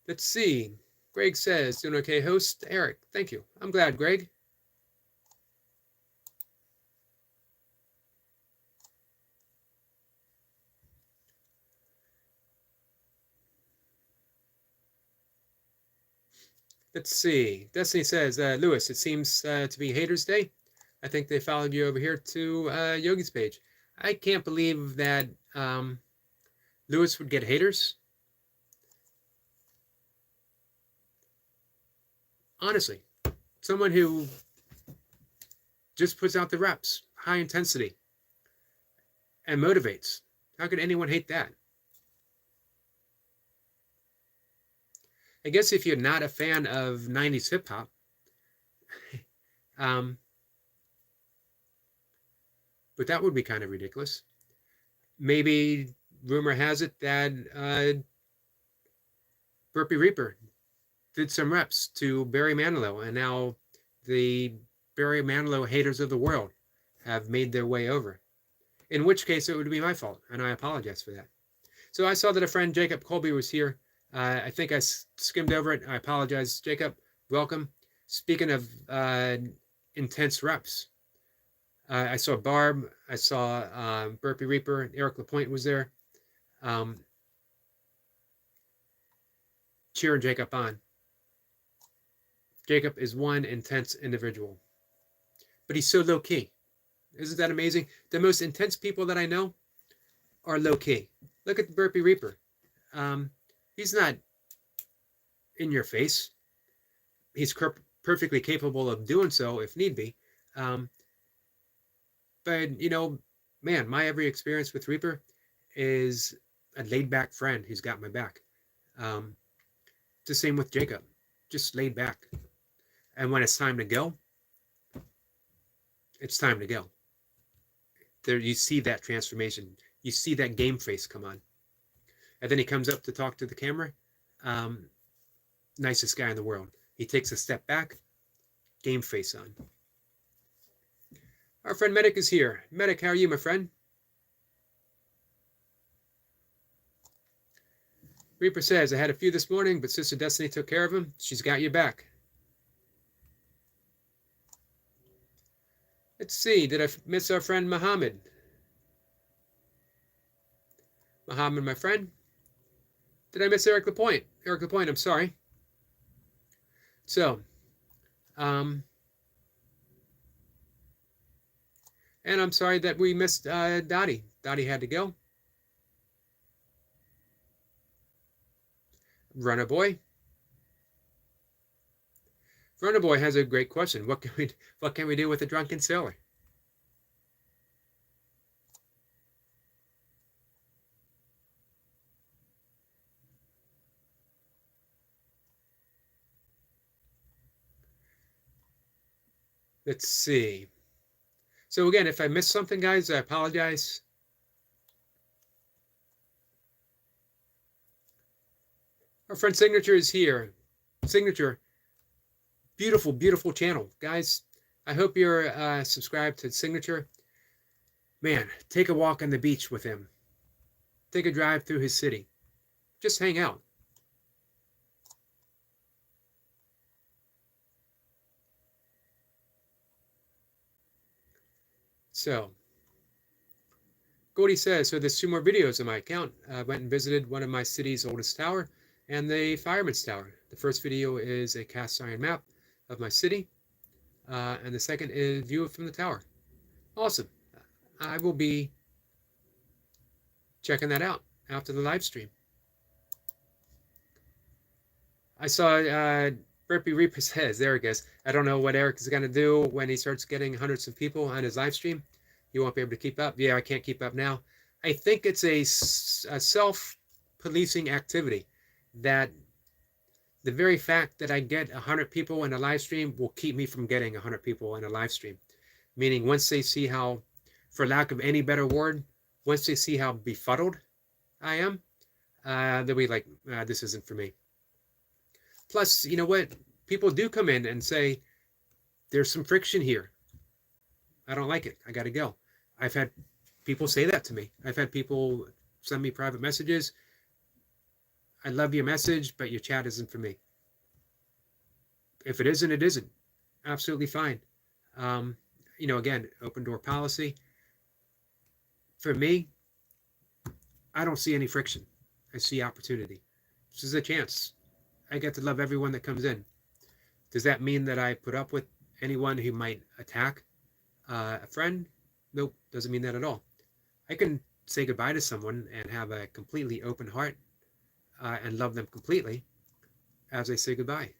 Speaker 1: Let's see. Greg says, doing okay, host Eric. Thank you. I'm glad, Greg. Let's see. Destiny says, Lewis, it seems to be Haters Day. I think they followed you over here to Yogi's page. I can't believe that Lewis would get haters. Honestly, someone who just puts out the reps, high intensity, and motivates. How could anyone hate that? I guess if you're not a fan of 90s hip hop, but that would be kind of ridiculous. Maybe rumor has it that Burpee Reaper did some reps to Barry Manilow, and now the Barry Manilow haters of the world have made their way over. In which case, it would be my fault, and I apologize for that. So I saw that a friend, Jacob Colby, was here. I think I skimmed over it. I apologize, Jacob. Welcome. Speaking of intense reps, I saw Barb. I saw Burpee Reaper. Eric LaPointe was there. Cheering Jacob on. Jacob is one intense individual, but he's so low key. Isn't that amazing? The most intense people that I know are low key. Look at the Burpee Reaper. He's not in your face. He's perfectly capable of doing so if need be. But, man, my every experience with Reaper is a laid back friend who's got my back. The same with Jacob, just laid back. And when it's time to go, it's time to go. There, you see that transformation. You see that game face come on. And then he comes up to talk to the camera. Nicest guy in the world. He takes a step back, game face on. Our friend Medic is here. Medic, how are you, my friend? Reaper says, I had a few this morning, but Sister Destiny took care of them. She's got you back. Let's see. Did I miss our friend Muhammad? Muhammad, my friend. Did I miss Eric LaPointe? Eric LaPointe, I'm sorry. So, and I'm sorry that we missed Dottie. Dottie had to go. Runner boy. Burner Boy has a great question. What can we do with a drunken sailor? Let's see. So again, if I missed something, guys, I apologize. Our friend Signature is here. Signature, beautiful, beautiful channel, guys. I hope you're subscribed to Signature. Man, take a walk on the beach with him. Take a drive through his city. Just hang out. So, Gordy says, so there's 2 more videos on my account. I went and visited one of my city's oldest tower and the fireman's tower. The first video is a cast iron map of my city, and the second is view from the tower. Awesome. I will be checking that out after the live stream. I saw Burpee Reaper says, there it goes. I don't know what Eric is going to do when he starts getting hundreds of people on his live stream. You won't be able to keep up. Yeah, I can't keep up now. I think it's a self-policing activity that the very fact that I get 100 people in a live stream will keep me from getting 100 people in a live stream. Meaning once they see how, for lack of any better word, once they see how befuddled I am, they'll be like, this isn't for me. Plus, you know what? People do come in and say, there's some friction here. I don't like it. I got to go. I've had people say that to me. I've had people send me private messages. I love your message, but your chat isn't for me. If it isn't, it isn't. Absolutely fine. You know, again, open door policy. For me, I don't see any friction. I see opportunity. This is a chance. I get to love everyone that comes in. Does that mean that I put up with anyone who might attack a friend? Nope, doesn't mean that at all. I can say goodbye to someone and have a completely open heart and love them completely as I say goodbye.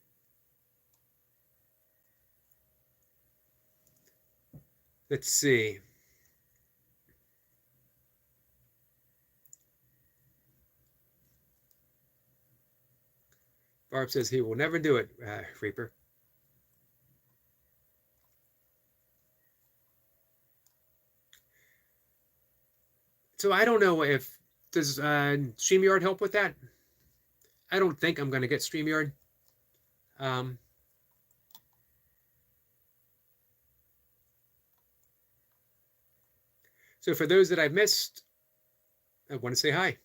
Speaker 1: Let's see. Barb says he will never do it, Reaper. So I don't know if, does StreamYard help with that? I don't think I'm going to get StreamYard. So for those that I've missed, I want to say hi.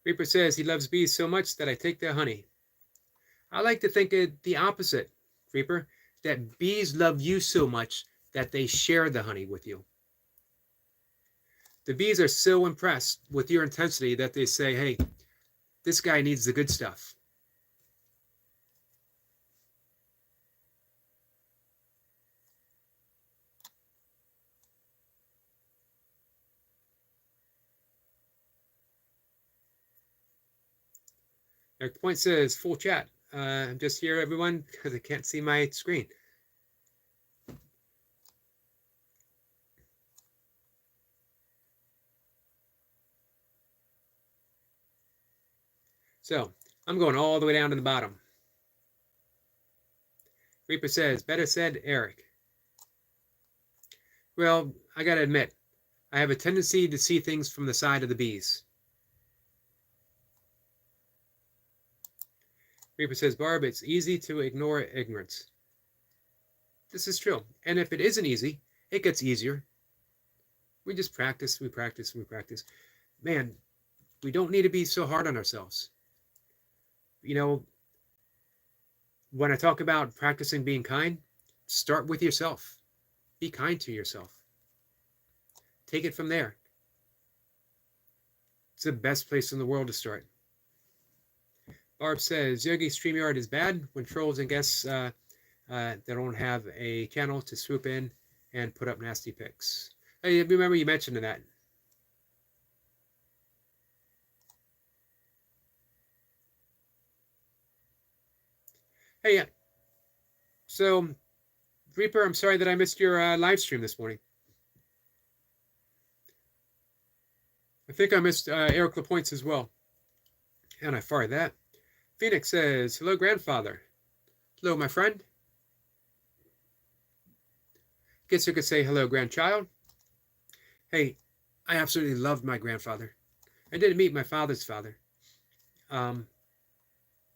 Speaker 1: Reaper says he loves bees so much that I take their honey. I like to think it the opposite, Reaper, that bees love you so much that they share the honey with you. The bees are so impressed with your intensity that they say, hey, this guy needs the good stuff. The point says full chat. I'm just here, everyone, because I can't see my screen. So I'm going all the way down to the bottom. Reaper says, better said, Eric. Well, I got to admit, I have a tendency to see things from the side of the bees. Reaper says, Barb, it's easy to ignore ignorance. This is true. And if it isn't easy, it gets easier. We just practice, we practice, we practice. Man, we don't need to be so hard on ourselves. You know, when I talk about practicing being kind, start with yourself. Be kind to yourself. Take it from there. It's the best place in the world to start. Barb says, Yogi StreamYard is bad when trolls and guests that don't have a channel to swoop in and put up nasty pics. Hey, remember you mentioned that. Hey, so Reaper, I'm sorry that I missed your live stream this morning. I think I missed Eric LaPointe's as well. And I fired that. Phoenix says, hello, grandfather. Hello, my friend. Guess you could say hello, grandchild. Hey, I absolutely loved my grandfather. I didn't meet my father's father.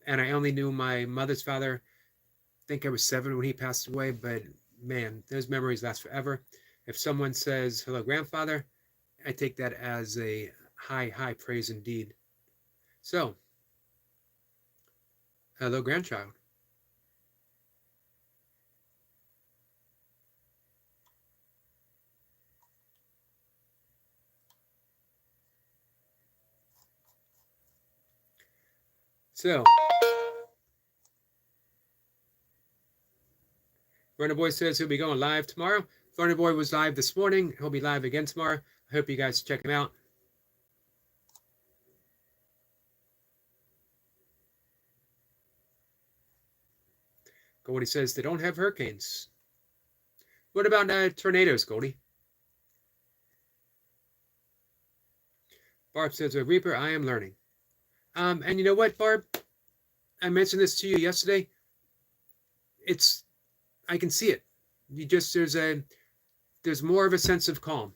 Speaker 1: And I only knew my mother's father. I think I was 7 when he passed away, but man, those memories last forever. If someone says, hello, grandfather, I take that as a high, high praise indeed. So, hello, grandchild. So, Runner Boy says he'll be going live tomorrow. Runner Boy was live this morning. He'll be live again tomorrow. I hope you guys check him out. Goldie says they don't have hurricanes. What about tornadoes, Goldie? Barb says, a Reaper, I am learning. And you know what, Barb? I mentioned this to you yesterday. I can see it. There's more of a sense of calm.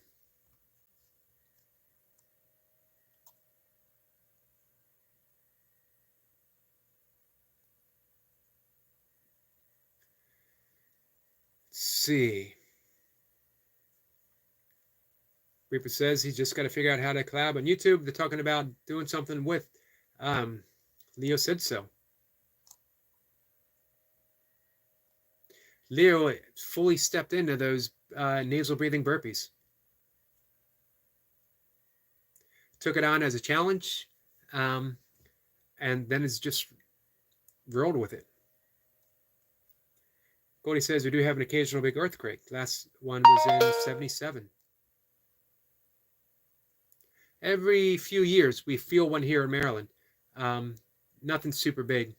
Speaker 1: Let's see. Reaper says he's just got to figure out how to collab on YouTube. They're talking about doing something with Leo said so. Leo fully stepped into those nasal breathing burpees. Took it on as a challenge, and then it's just rolled with it. Goldie says we do have an occasional big earthquake. Last one was in 77. Every few years we feel one here in Maryland. Nothing super big.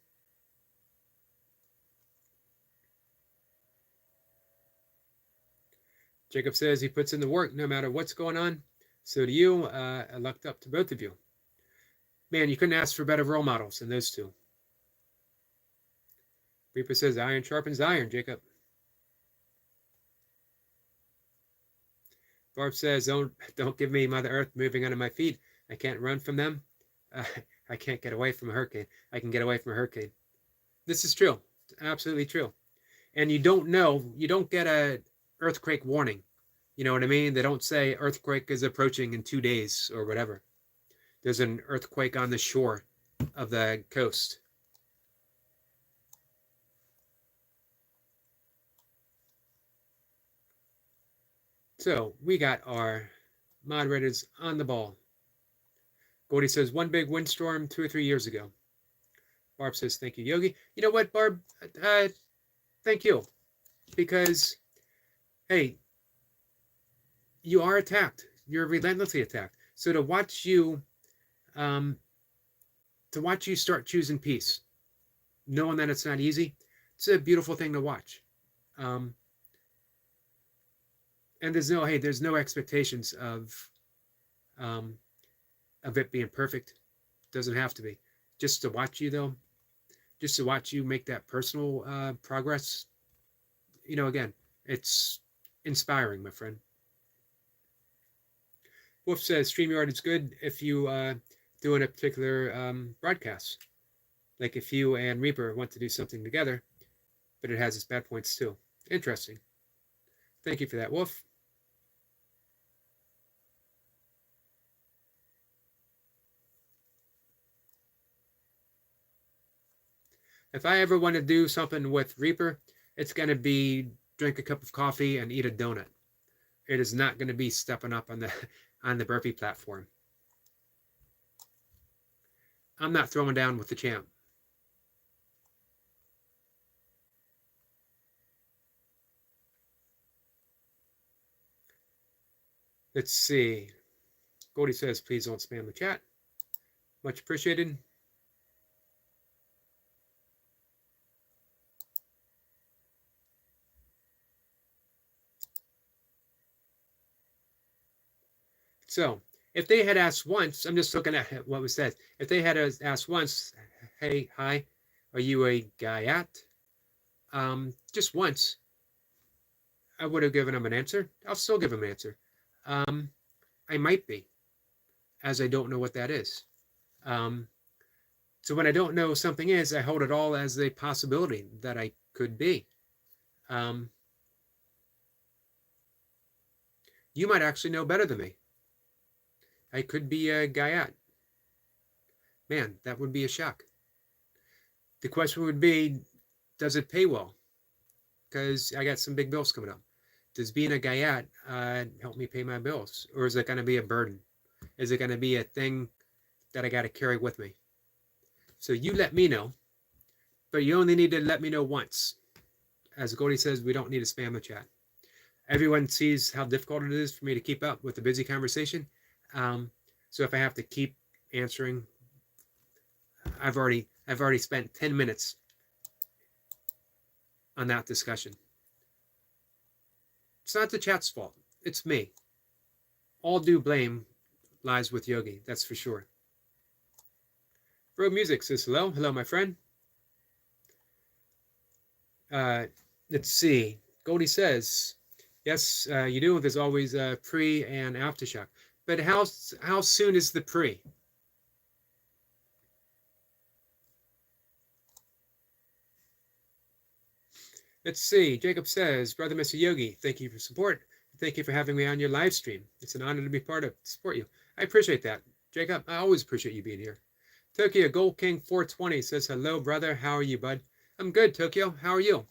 Speaker 1: Jacob says he puts in the work no matter what's going on. So do you. I looked up to both of you. Man, you couldn't ask for better role models than those two. Reaper says iron sharpens iron, Jacob. Barb says, don't give me Mother Earth moving under my feet. I can't run from them. I can't get away from a hurricane. I can get away from a hurricane. This is true. It's absolutely true. And you don't get a earthquake warning. You know what I mean? They don't say earthquake is approaching in 2 days or whatever. There's an earthquake on the shore of the coast. So we got our moderators on the ball. Goldie says, one big windstorm 2 or 3 years ago. Barb says, thank you, Yogi. You know what, Barb? Thank you. Because, hey, you are attacked. You're relentlessly attacked. So to watch you start choosing peace, knowing that it's not easy, it's a beautiful thing to watch. And there's no expectations of it being perfect. It doesn't have to be. Just to watch you, though, just to watch you make that personal progress, again, it's inspiring, my friend. Wolf says StreamYard is good if you doing a particular broadcast. Like if you and Reaper want to do something together, but it has its bad points too. Interesting. Thank you for that, Wolf. If I ever want to do something with Reaper, it's going to be drink a cup of coffee and eat a donut. It is not going to be stepping up on the burpee platform. I'm not throwing down with the champ. Let's see. Goldie says, please don't spam the chat. Much appreciated. So if they had asked once, I'm just looking at what was said. If they had asked once, hey, hi, are you a guyat? Just once, I would have given them an answer. I'll still give them an answer. Um, I might be, as I don't know what that is. Um, so when I don't know something is, I hold it all as a possibility that I could be. Um, you might actually know better than me. I could be a guyat. Man, that would be a shock. The question would be, does it pay well? Because I got some big bills coming up. Does being a guyat help me pay my bills? Or is it going to be a burden? Is it going to be a thing that I got to carry with me? So you let me know, but you only need to let me know once. As Goldie says, we don't need to spam the chat. Everyone sees how difficult it is for me to keep up with the busy conversation. So if I have to keep answering, I've already spent 10 minutes on that discussion. It's not the chat's fault. It's me. All due blame lies with Yogi, that's for sure. Bro Music says hello. Hello, my friend. Let's see. Goldie says, yes, you do. There's always a pre and aftershock. But how soon is the pre? Let's see. Jacob says, Brother Mr. Yogi, thank you for support. Thank you for having me on your live stream. It's an honor to be part of support you. I appreciate that. Jacob, I always appreciate you being here. Tokyo Gold King 420 says, hello, brother. How are you, bud? I'm good, Tokyo. How are you?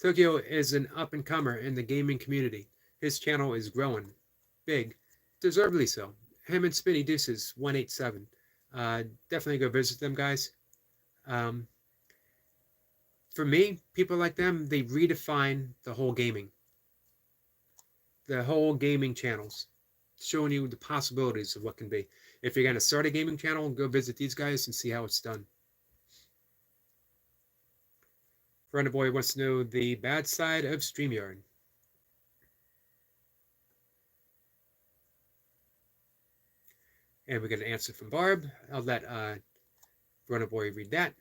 Speaker 1: Tokyo is an up-and-comer in the gaming community. His channel is growing. Big. Deservedly so. Him and Spinny Deuces 187. Definitely go visit them, guys. For me, people like them, they redefine the whole gaming. The whole gaming channels. Showing you the possibilities of what can be. If you're going to start a gaming channel, go visit these guys and see how it's done. Brenda Boy wants to know the bad side of StreamYard. And we get an answer from Barb. I'll let Brenda Boy read that.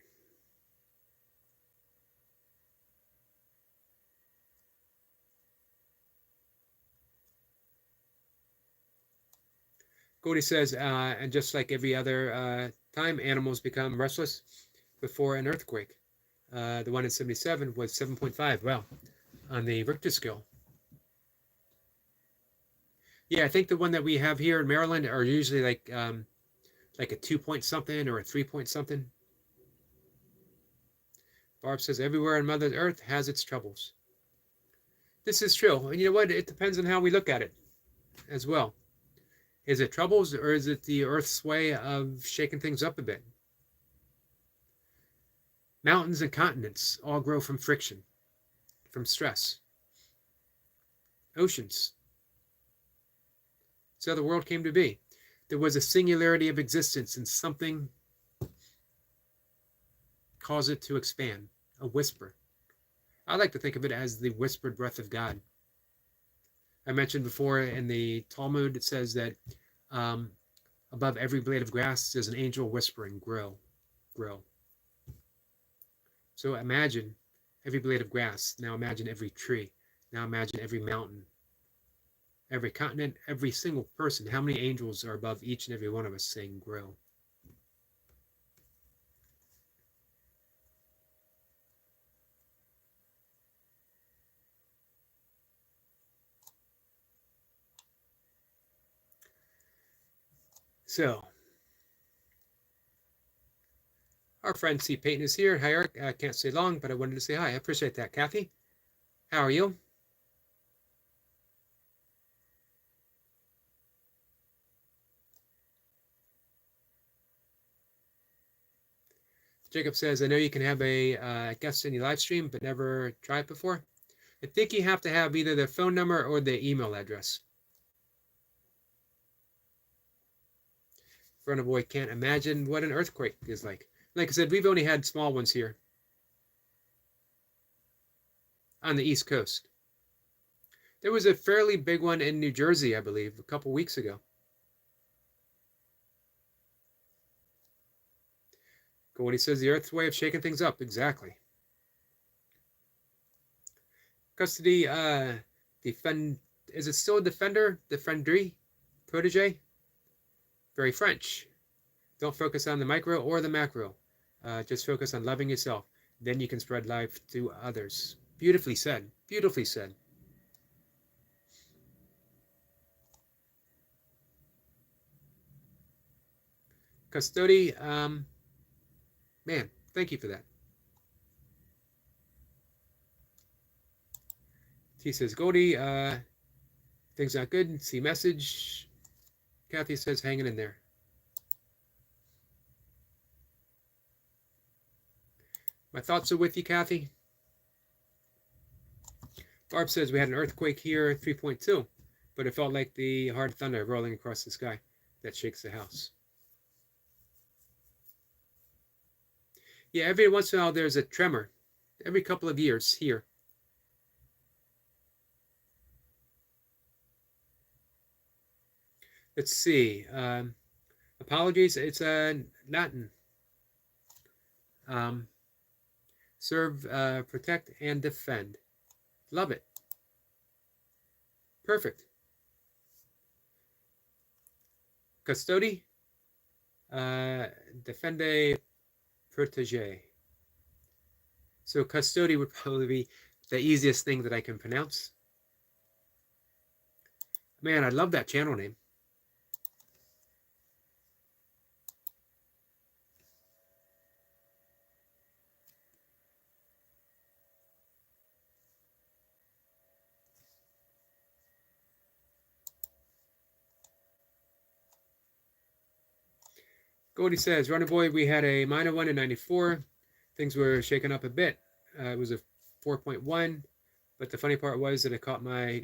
Speaker 1: Goldie says, and just like every other time, animals become restless before an earthquake. The one in 77 was 7.5. Well, on the Richter scale. Yeah, I think the one that we have here in Maryland are usually like a 2-point something or a 3-point something. Barb says, everywhere on Mother Earth has its troubles. This is true. And you know what? It depends on how we look at it as well. Is it troubles or is it the Earth's way of shaking things up a bit? Mountains and continents all grow from friction, from stress. Oceans. That's how the world came to be. There was a singularity of existence and something caused it to expand, a whisper. I like to think of it as the whispered breath of God. I mentioned before in the Talmud, it says that above every blade of grass, there's an angel whispering, grow, grow. So imagine every blade of grass. Now imagine every tree. Now imagine every mountain, every continent, every single person. How many angels are above each and every one of us saying, grow? So, our friend C. Peyton is here. Hi, Eric. I can't stay long, but I wanted to say hi. I appreciate that, Kathy. How are you? Jacob says, I know you can have a guest in your live stream, but never tried before. I think you have to have either their phone number or their email address. Brother Boy can't imagine what an earthquake is like. Like I said, we've only had small ones here on the East Coast. There was a fairly big one in New Jersey, I believe, a couple weeks ago. Goldie says the Earth's way of shaking things up. Exactly. Custody, defend. Is it still a defender? Defendry? Protege? Very French. Don't focus on the micro or the macro. Just focus on loving yourself. Then you can spread life to others. Beautifully said. Beautifully said. Custody, man, thank you for that. T says, Goldie, things not good. See message. Kathy says, hanging in there. My thoughts are with you, Kathy. Barb says, we had an earthquake here, 3.2, but it felt like the hard thunder rolling across the sky that shakes the house. Yeah, every once in a while there's a tremor. Every couple of years here. Let's see. Apologies. It's Latin. Serve, protect, and defend. Love it. Perfect. Custody. Defende, protege. So custody would probably be the easiest thing that I can pronounce. Man, I love that channel name. Goldie says, Running Boy, we had a minor one in 94. Things were shaken up a bit. It was a 4.1, but the funny part was that it caught my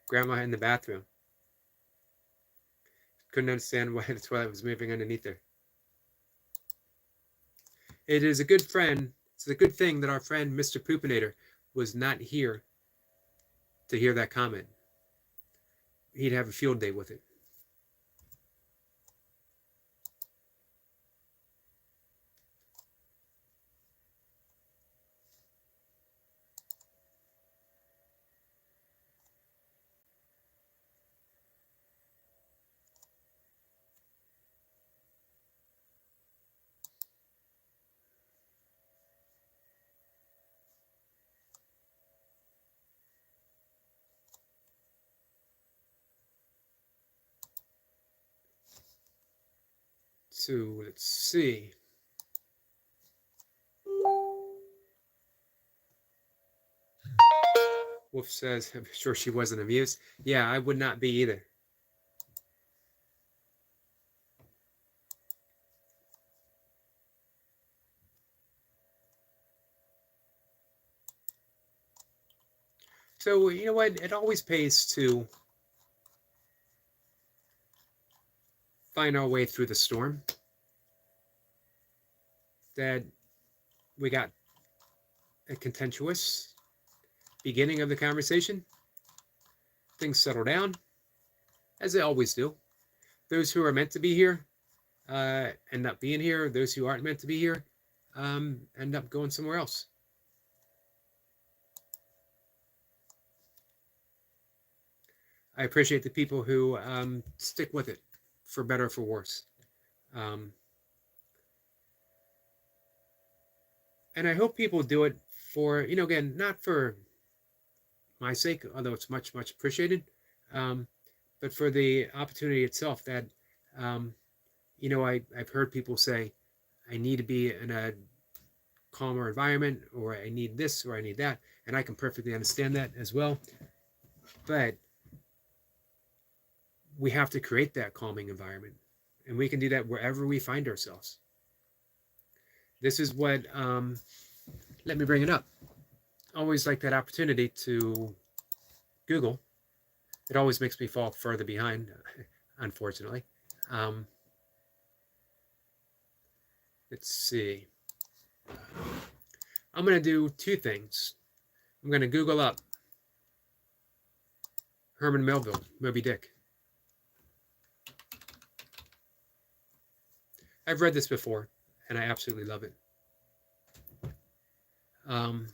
Speaker 1: grandma in the bathroom. Couldn't understand why the toilet was moving underneath her. It is a good friend. It's a good thing that our friend, Mr. Poopinator, was not here to hear that comment. He'd have a field day with it. So let's see. Wolf says, I'm sure she wasn't amused. Yeah, I would not be either. So, you know what? It always pays to find our way through the storm. That we got a contentious beginning of the conversation. Things settle down, as they always do. Those who are meant to be here end up being here. Those who aren't meant to be here end up going somewhere else. I appreciate the people who stick with it, for better or for worse. And I hope people do it for, again, not for my sake, although it's much, much appreciated, but for the opportunity itself that, I've heard people say, I need to be in a calmer environment, or I need this, or I need that. And I can perfectly understand that as well. But we have to create that calming environment. And we can do that wherever we find ourselves. This is what, let me bring it up. Always like that opportunity to Google. It always makes me fall further behind, unfortunately. Let's see. I'm going to do two things. I'm going to Google up Herman Melville, Moby Dick. I've read this before, and I absolutely love it. Um,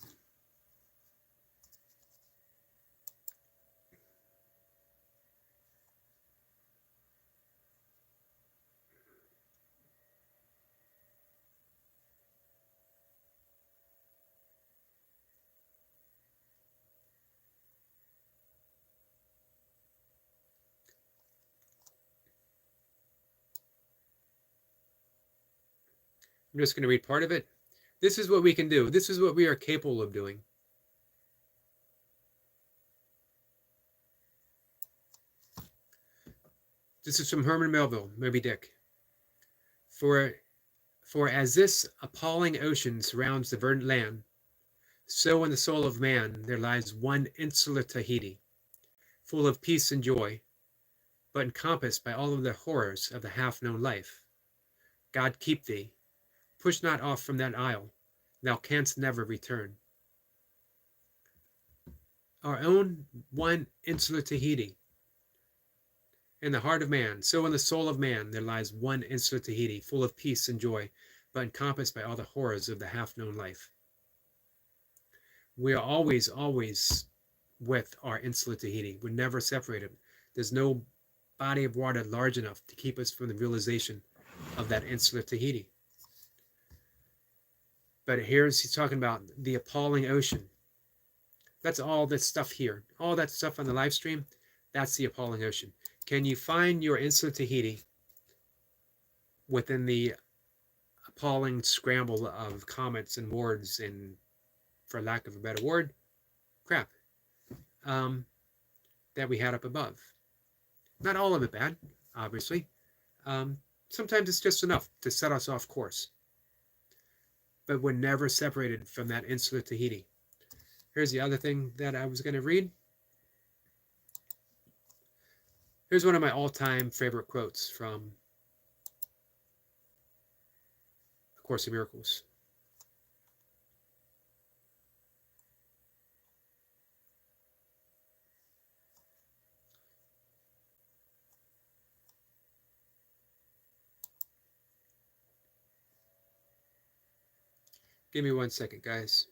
Speaker 1: I'm just going to read part of it. This is what we can do. This is what we are capable of doing. This is from Herman Melville, Moby Dick. For as this appalling ocean surrounds the verdant land, so in the soul of man there lies one insular Tahiti, full of peace and joy, but encompassed by all of the horrors of the half-known life. God keep thee. Push not off from that isle. Thou canst never return. Our own one insular Tahiti. In the heart of man, so in the soul of man, there lies one insular Tahiti, full of peace and joy, but encompassed by all the horrors of the half-known life. We are always, always with our insular Tahiti. We're never separated. There's no body of water large enough to keep us from the realization of that insular Tahiti. But he's talking about the appalling ocean. That's all this stuff here. All that stuff on the live stream, that's the appalling ocean. Can you find your insular Tahiti within the appalling scramble of comments and words and, for lack of a better word, crap that we had up above? Not all of it bad, obviously. Sometimes it's just enough to set us off course. But we're never separated from that insular Tahiti. Here's the other thing that I was going to read. Here's one of my all-time favorite quotes from A Course in Miracles. Give me 1 second, guys.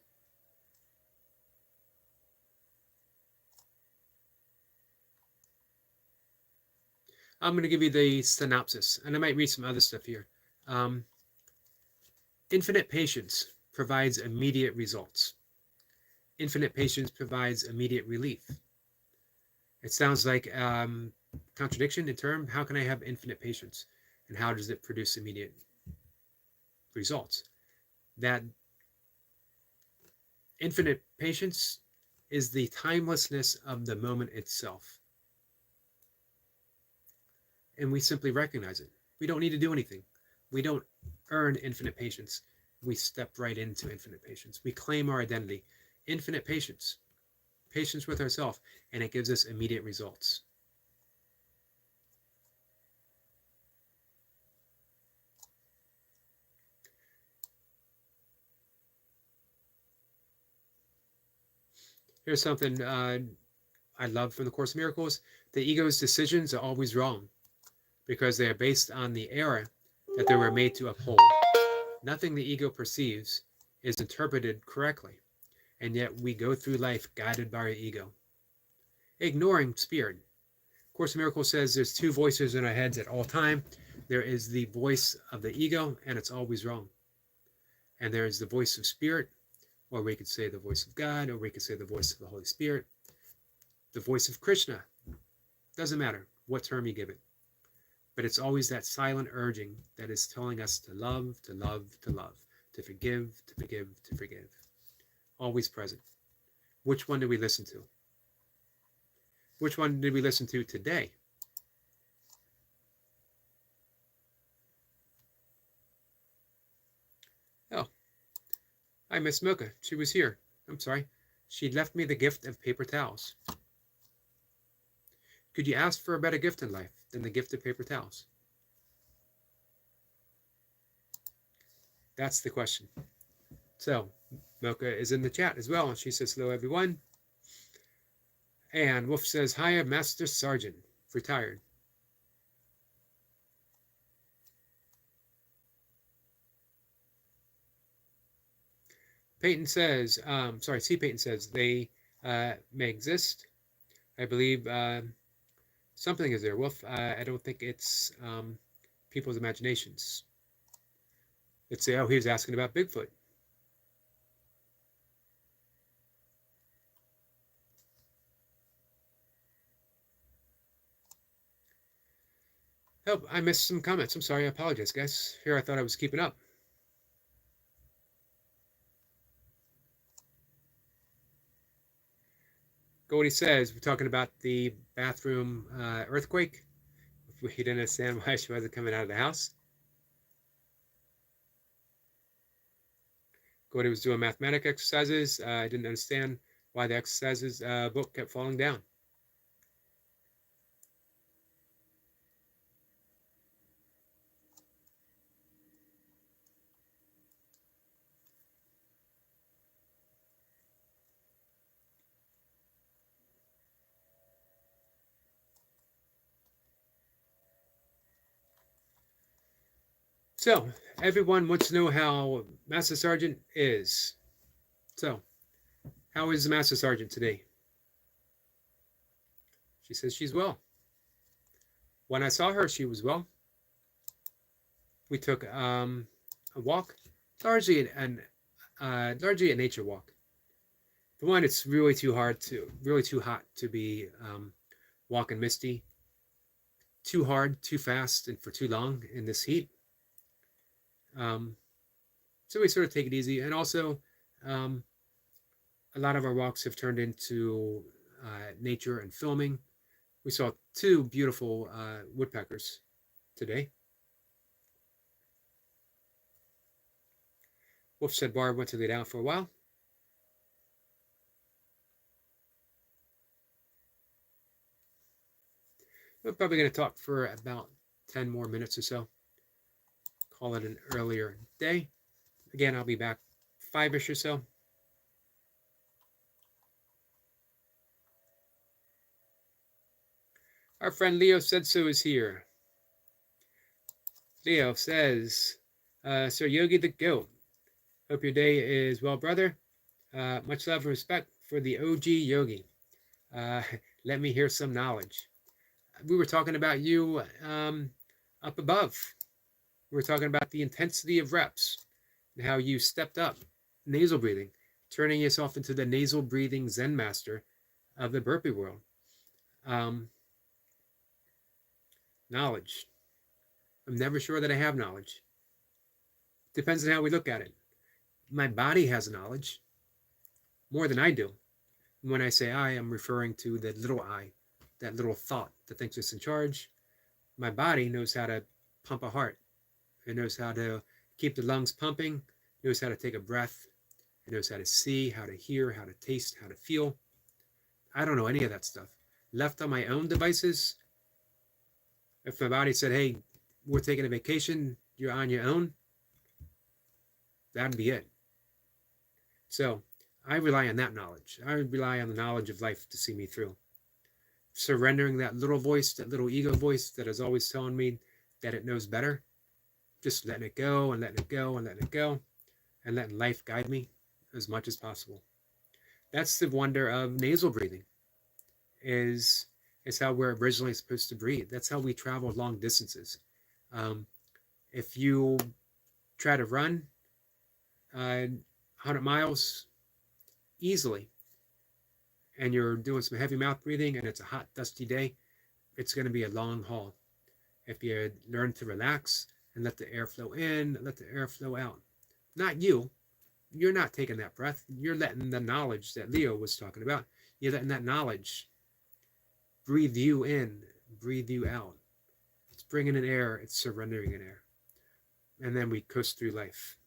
Speaker 1: I'm going to give you the synopsis, and I might read some other stuff here. Infinite patience provides immediate results. Infinite patience provides immediate relief. It sounds like contradiction in term. How can I have infinite patience? And how does it produce immediate results? That infinite patience is the timelessness of the moment itself. And we simply recognize it. We don't need to do anything. We don't earn infinite patience. We step right into infinite patience. We claim our identity. Infinite patience. Patience with ourselves. And it gives us immediate results. Here's something I love from the Course in Miracles. The ego's decisions are always wrong because they are based on the error that they were made to uphold. Nothing the ego perceives is interpreted correctly, and yet we go through life guided by our ego, ignoring spirit. Course in Miracles says there's two voices in our heads at all time. There is the voice of the ego, and it's always wrong. And there is the voice of spirit, or we could say the voice of God, or we could say the voice of the Holy Spirit, the voice of Krishna. Doesn't matter what term you give it. But it's always that silent urging that is telling us to love, to love, to love, to forgive, to forgive, to forgive. Always present. Which one do we listen to? Which one did we listen to today? Oh, I miss Mocha. She was here. I'm sorry. She left me the gift of paper towels. Could you ask for a better gift in life than the gift of paper towels? That's the question. So, Mocha is in the chat as well. She says, hello, everyone. And Wolf says, hi, Master Sergeant, retired. Peyton says, C. Peyton says, they may exist. I believe something is there. Wolf, I don't think it's people's imaginations. Let's say, oh, he was asking about Bigfoot. Oh, I missed some comments. I'm sorry. I apologize, guys. Here, I thought I was keeping up. Goldie says, we're talking about the bathroom earthquake. We didn't understand why she wasn't coming out of the house. Goldie was doing mathematic exercises. I didn't understand why the exercises book kept falling down. So, everyone wants to know how Master Sergeant is. So, how is the Master Sergeant today? She says she's well. When I saw her, she was well. We took a walk, largely largely a nature walk. For one, it's really too hot to be walking misty. Too hard, too fast, and for too long in this heat. So we sort of take it easy, and also a lot of our walks have turned into nature and filming. We saw two beautiful woodpeckers today. Wolf said Barb went to lay down for a while. We're probably going to talk for about 10 more minutes or so. Call it an earlier day. Again, I'll be back 5-ish or so. Our friend Leo said so is here. Leo says, Sir Yogi the Goat, hope your day is well, brother. Much love and respect for the OG Yogi. Let me hear some knowledge. We were talking about you up above. We were talking about the intensity of reps and how you stepped up nasal breathing, turning yourself into the nasal breathing Zen master of the burpee world. Knowledge. I'm never sure that I have knowledge. Depends on how we look at it. My body has knowledge more than I do. When I say I, I'm referring to the little I, that little thought that thinks it's in charge. My body knows how to pump a heart. It knows how to keep the lungs pumping. It knows how to take a breath. It knows how to see, how to hear, how to taste, how to feel. I don't know any of that stuff. Left on my own devices, if my body said, hey, we're taking a vacation, you're on your own, that'd be it. So I rely on that knowledge. I rely on the knowledge of life to see me through. Surrendering that little voice, that little ego voice that is always telling me that it knows better. Just letting it go and letting it go and letting it go and letting life guide me as much as possible. That's the wonder of nasal breathing, is how we're originally supposed to breathe. That's how we travel long distances. If you try to run 100 miles easily and you're doing some heavy mouth breathing and it's a hot, dusty day, it's going to be a long haul. If you learn to relax and let the air flow in, let the air flow out. Not you. You're not taking that breath. You're letting the knowledge that Leo was talking about, you're letting that knowledge breathe you in, breathe you out. It's bringing in air, it's surrendering in air. And then we coast through life.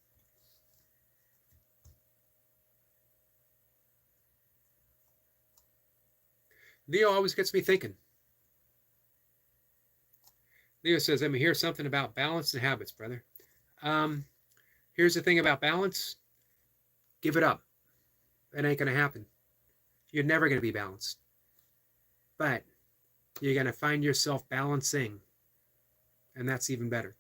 Speaker 1: Leo always gets me thinking. Leo says, let me hear something about balance and habits, brother. Here's the thing about balance. Give it up. It ain't going to happen. You're never going to be balanced. But you're going to find yourself balancing. And that's even better.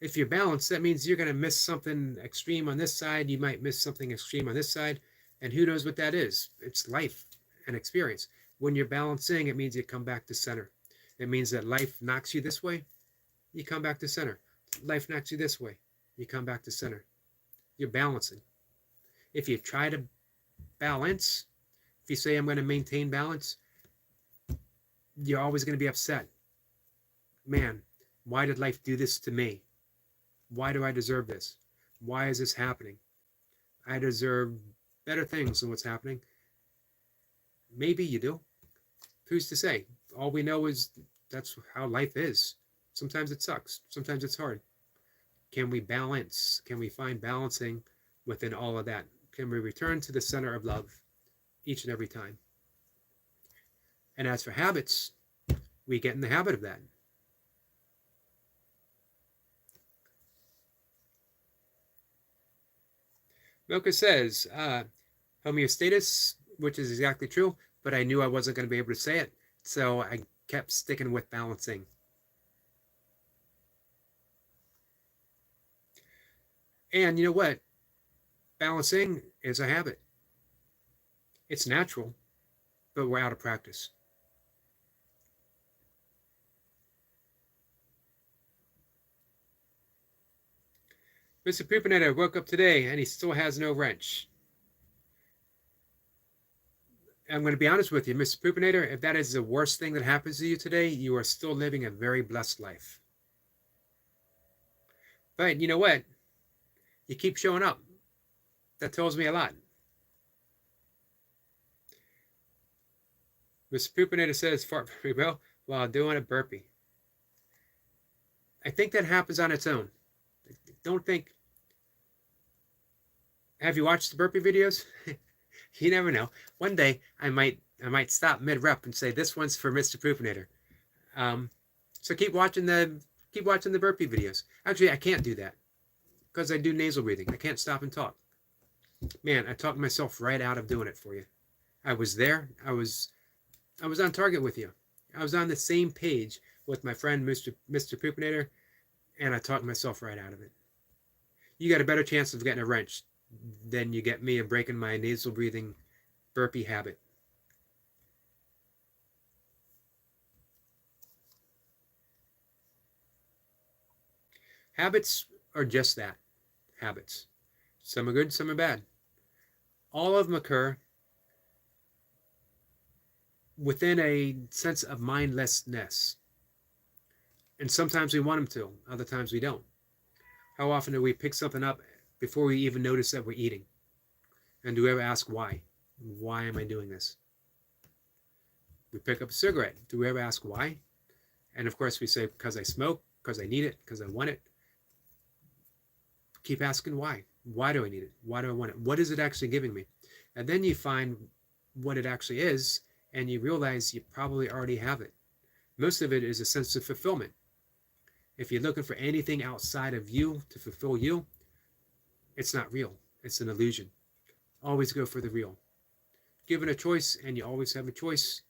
Speaker 1: If you're balanced, that means you're going to miss something extreme on this side. You might miss something extreme on this side. And who knows what that is? It's life and experience. When you're balancing, it means you come back to center. It means that life knocks you this way, you come back to center. Life knocks you this way, you come back to center. You're balancing. If you try to balance, if you say, I'm going to maintain balance, you're always going to be upset. Man, why did life do this to me? Why do I deserve this? Why is this happening? I deserve better things than what's happening. Maybe you do. Who's to say? All we know is that's how life is. Sometimes it sucks. Sometimes it's hard. Can we balance? Can we find balancing within all of that? Can we return to the center of love each and every time? And as for habits, we get in the habit of that. Milka says, homeostasis, which is exactly true, but I knew I wasn't going to be able to say it, so I kept sticking with balancing. And you know what? Balancing is a habit. It's natural, but we're out of practice. Mr. Poopanetter woke up today and he still has no wrench. I'm going to be honest with you, Mr. Poopanetter, if that is the worst thing that happens to you today, you are still living a very blessed life. But you know what? You keep showing up. That tells me a lot. Mr. Poopanetter says, fart very well while doing a burpee. I think that happens on its own. Don't think. Have you watched the burpee videos? You never know. One day I might stop mid-rep and say this one's for Mr. Poopanetter. So keep watching the burpee videos. Actually, I can't do that because I do nasal breathing. I can't stop and talk. Man, I talked myself right out of doing it for you. I was there. I was on target with you. I was on the same page with my friend Mr. Poopanetter, and I talked myself right out of it. You got a better chance of getting a wrench than you get me of breaking my nasal breathing burpee habit. Habits are just that, habits. Some are good, some are bad. All of them occur within a sense of mindlessness. And sometimes we want them to, other times we don't. How often do we pick something up before we even notice that we're eating? And do we ever ask why? Why am I doing this? We pick up a cigarette. Do we ever ask why? And of course we say, because I smoke, because I need it, because I want it. Keep asking why. Why do I need it? Why do I want it? What is it actually giving me? And then you find what it actually is, and you realize you probably already have it. Most of it is a sense of fulfillment. If you're looking for anything outside of you to fulfill you, it's not real. It's an illusion. Always go for the real. Given a choice, and you always have a choice,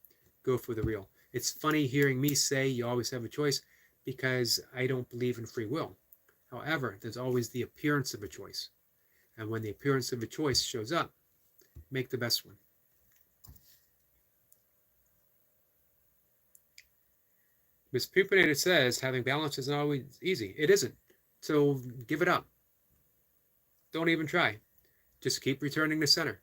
Speaker 1: go for the real. It's funny hearing me say you always have a choice because I don't believe in free will. However, there's always the appearance of a choice. And when the appearance of a choice shows up, make the best one. Ms. Pupinator says having balance isn't always easy. It isn't. So give it up. Don't even try. Just keep returning to center.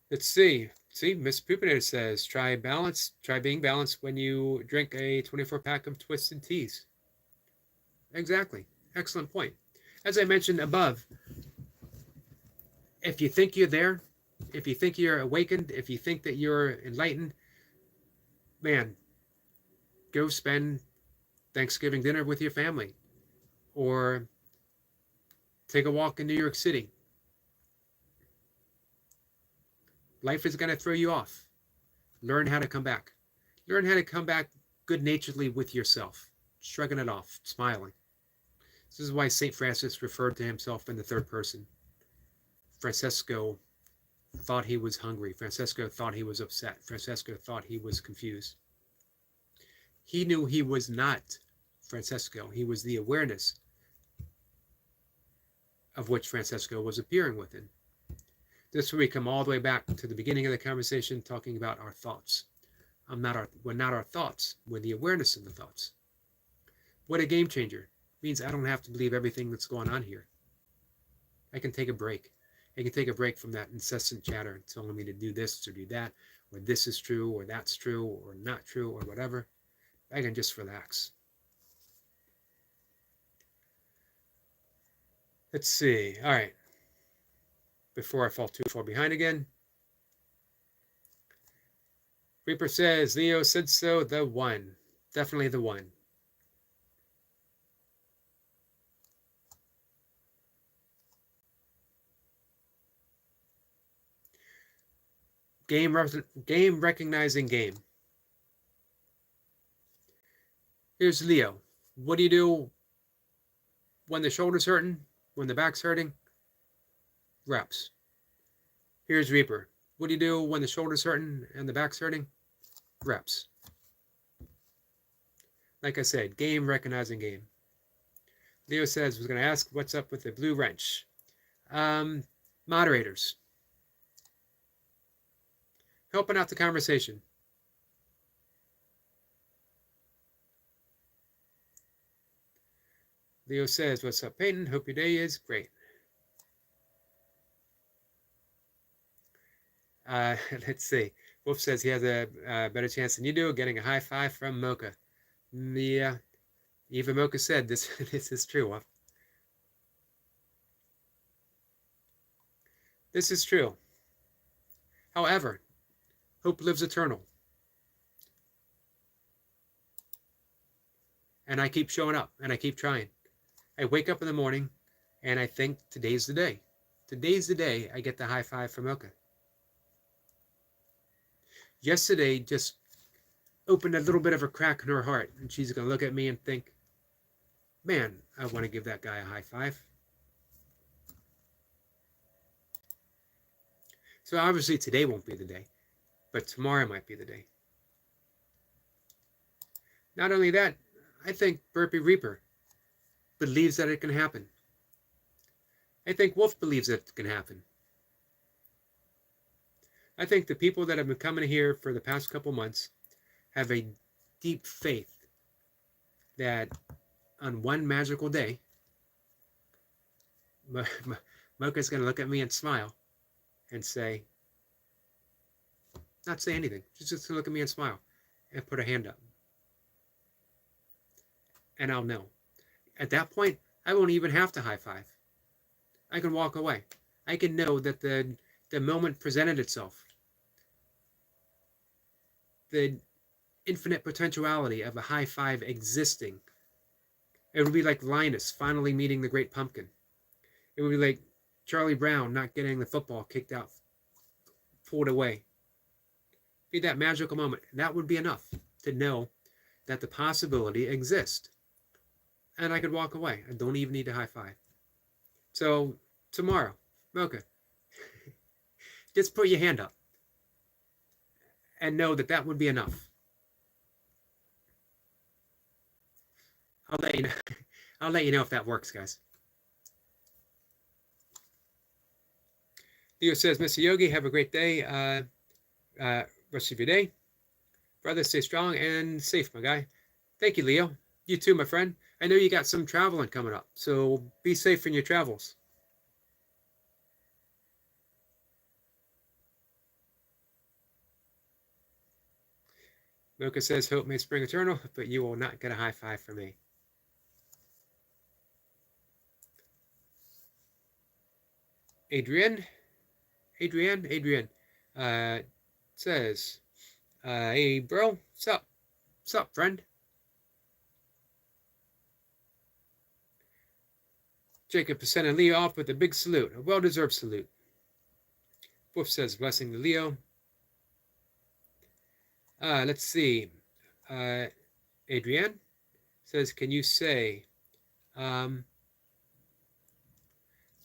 Speaker 1: Let's see. See, Ms. Pupinator says try balance. Try being balanced when you drink a 24-pack of twisted teas. Exactly. Excellent point. As I mentioned above, if you think you're there, if you think you're awakened, if you think that you're enlightened, man, go spend Thanksgiving dinner with your family or take a walk in New York City. Life is going to throw you off. Learn how to come back. Learn how to come back good-naturedly with yourself, shrugging it off, smiling. This is why St. Francis referred to himself in the third person. Francesco thought he was hungry. Francesco thought he was upset. Francesco thought he was confused. He knew he was not Francesco. He was the awareness of which Francesco was appearing within. This is where we come all the way back to the beginning of the conversation, talking about our thoughts. We're not our thoughts. We're the awareness of the thoughts. What a game changer. It means I don't have to believe everything that's going on here. I can take a break. I can take a break from that incessant chatter telling me to do this or do that, or this is true, or that's true, or not true, or whatever. I can just relax. Let's see. All right. Before I fall too far behind again. Reaper says, Leo said so, the one. Definitely the one. Game recognizing game. Here's Leo. What do you do when the shoulder's hurting? When the back's hurting? Reps. Here's Reaper. What do you do when the shoulder's hurting and the back's hurting? Reps. Like I said, game recognizing game. Leo says, was going to ask, what's up with the blue wrench? Moderators. Helping out the conversation. Leo says, what's up, Peyton? Hope your day is great. Let's see. Wolf says he has a better chance than you do of getting a high five from Mocha. Yeah, even Mocha said this, this is true. Huh? This is true. However, hope lives eternal. And I keep showing up and I keep trying. I wake up in the morning and I think today's the day. Today's the day I get the high five from Mocha. Yesterday just opened a little bit of a crack in her heart, and she's going to look at me and think, man, I want to give that guy a high five. So obviously today won't be the day, but tomorrow might be the day. Not only that, I think Burpee Reaper believes that it can happen. I think Wolf believes that it can happen. I think the people that have been coming here for the past couple months have a deep faith that on one magical day, Mocha's going to look at me and smile and say, not say anything. She's just going to look at me and smile and put her hand up. And I'll know. At that point, I won't even have to high five. I can walk away. I can know that the moment presented itself. The infinite potentiality of a high five existing. It would be like Linus finally meeting the great pumpkin. It would be like Charlie Brown not getting the football kicked out, pulled away. Be that magical moment. That would be enough to know that the possibility exists. And I could walk away. I don't even need to high five. So tomorrow, Mocha, just put your hand up and know that that would be enough. I'll let you know. I'll let you know if that works, guys. Leo says, Mr. Yogi, have a great day. Rest of your day. Brother, stay strong and safe, my guy. Thank you, Leo. You too, my friend. I know you got some traveling coming up, so be safe in your travels. Mocha says, hope may spring eternal, but you will not get a high five from me. Adrian says, hey, bro, what's up, friend? Jacob is sending Leo off with a big salute, a well-deserved salute. Wolf says, blessing to Leo. Let's see. Adrienne says, can you say,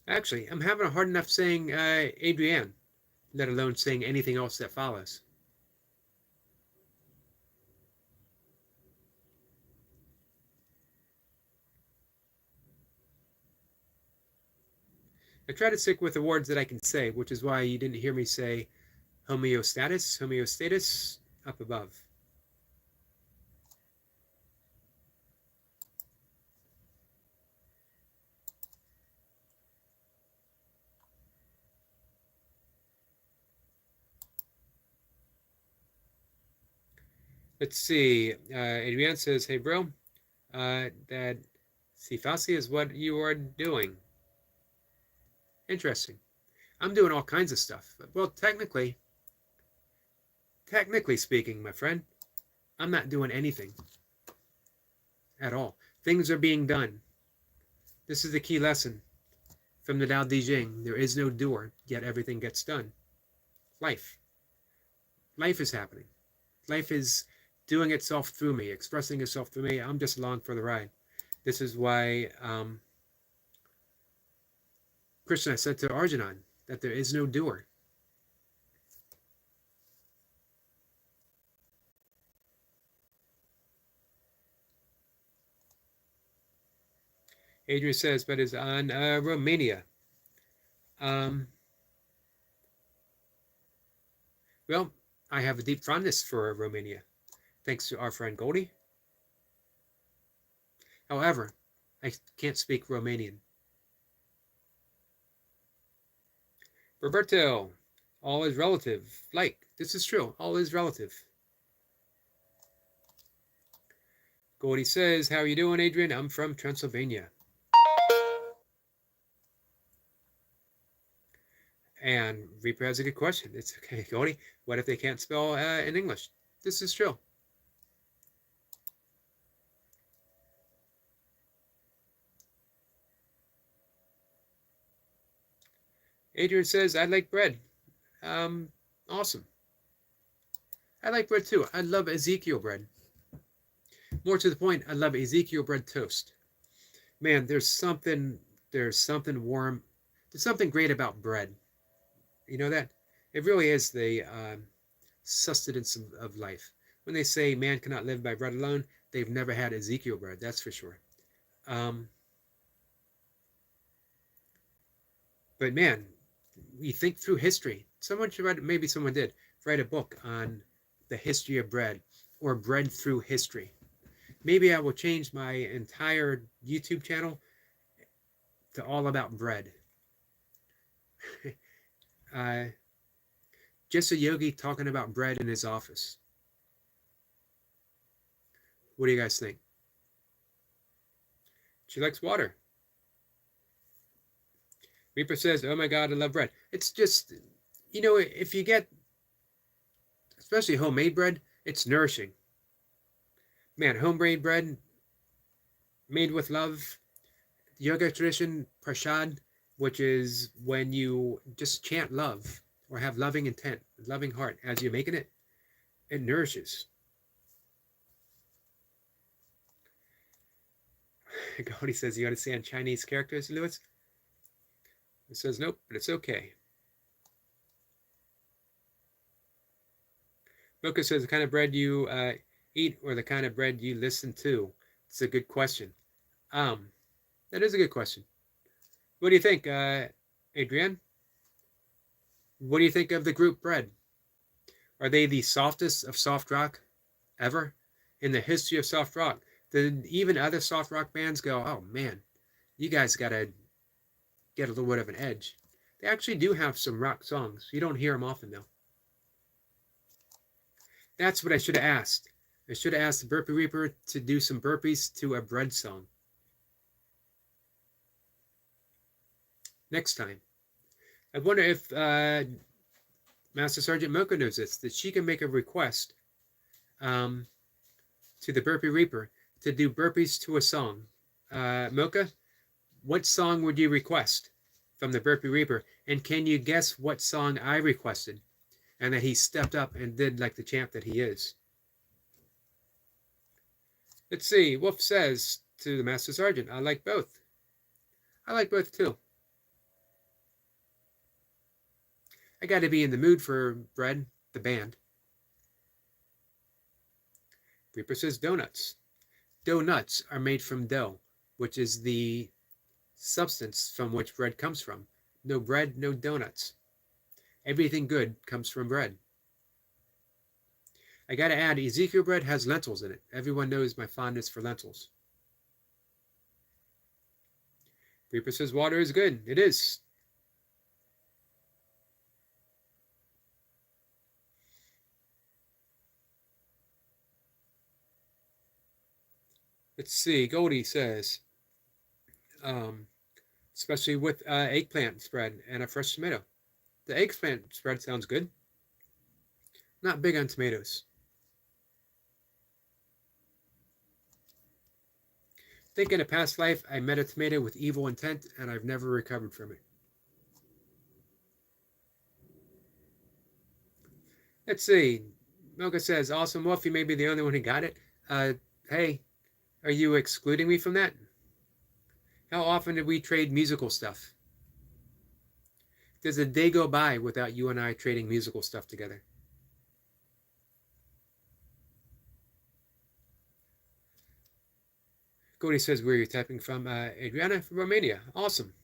Speaker 1: actually, I'm having a hard enough saying Adrienne, let alone saying anything else that follows. I try to stick with the words that I can say, which is why you didn't hear me say homeostasis up above. Let's see. Adrienne says, "Hey, bro, that Sifasi is what you are doing. Interesting. I'm doing all kinds of stuff. Well, technically speaking, my friend, I'm not doing anything at all. Things are being done. This is the key lesson from the Tao Te Ching. There is no doer, yet everything gets done. Life. Life is happening. Life is doing itself through me, expressing itself through me. I'm just along for the ride. This is why Krishna said to Arjuna that there is no doer. Adrian says, but is on Romania. Well, I have a deep fondness for Romania, thanks to our friend Goldie. However, I can't speak Romanian. Roberto, all is relative. Like, this is true. All is relative. Goldie says, how are you doing, Adrian? I'm from Transylvania. And Reaper has a good question. It's okay, Goldie. What if they can't spell in English? This is true. Adrian says, I like bread. Awesome. I like bread too. I love Ezekiel bread. More to the point, I love Ezekiel bread toast. Man, there's something warm. There's something great about bread. You know that? It really is the sustenance of life. When they say man cannot live by bread alone, they've never had Ezekiel bread, that's for sure. But man, we think through history. Someone should write, maybe someone did, write a book on the history of bread or bread through history. Maybe I will change my entire YouTube channel to all about bread. Just a yogi talking about bread in his office. What do you guys think? She likes water. Reaper says, oh my God, I love bread. It's just, you know, if you get, especially homemade bread, it's nourishing. Man, homemade bread made with love. Yoga tradition, prasad, which is when you just chant love or have loving intent, loving heart as you're making it, it nourishes. Gaudi says, you understand Chinese characters, Lewis? It says, nope, but it's okay. Mocha says, the kind of bread you eat or the kind of bread you listen to? It's a good question. That is a good question. What do you think, Adrienne? What do you think of the group Bread? Are they the softest of soft rock ever? In the history of soft rock, did even other soft rock bands go, oh man, you guys got to get a little bit of an edge? They actually do have some rock songs. You don't hear them often, though. That's what I should have asked. I should have asked the Burpee Reaper to do some burpees to a bread song. Next time. I wonder if Master Sergeant Mocha knows this, that she can make a request to the Burpee Reaper to do burpees to a song. Mocha, what song would you request from the Burpee Reaper? And can you guess what song I requested? And that he stepped up and did like the champ that he is. Let's see. Wolf says to the Master Sergeant, I like both. I like both too. I got to be in the mood for Bread, the band. Reaper says donuts. Donuts are made from dough, which is the substance from which bread comes from. No bread, no donuts. Everything good comes from bread. I gotta add, Ezekiel bread has lentils in it. Everyone knows my fondness for lentils. Reaper says water is good. It is. Let's see. Goldie says, especially with eggplant spread and a fresh tomato. The eggplant spread sounds good. Not big on tomatoes. Think in a past life I met a tomato with evil intent and I've never recovered from it. Let's see. Milka says, awesome Wolf, you may be the only one who got it. Hey, are you excluding me from that? How often did we trade musical stuff? Does a day go by without you and I trading musical stuff together? Cody says, where are you typing from? Adriana from Romania. Awesome.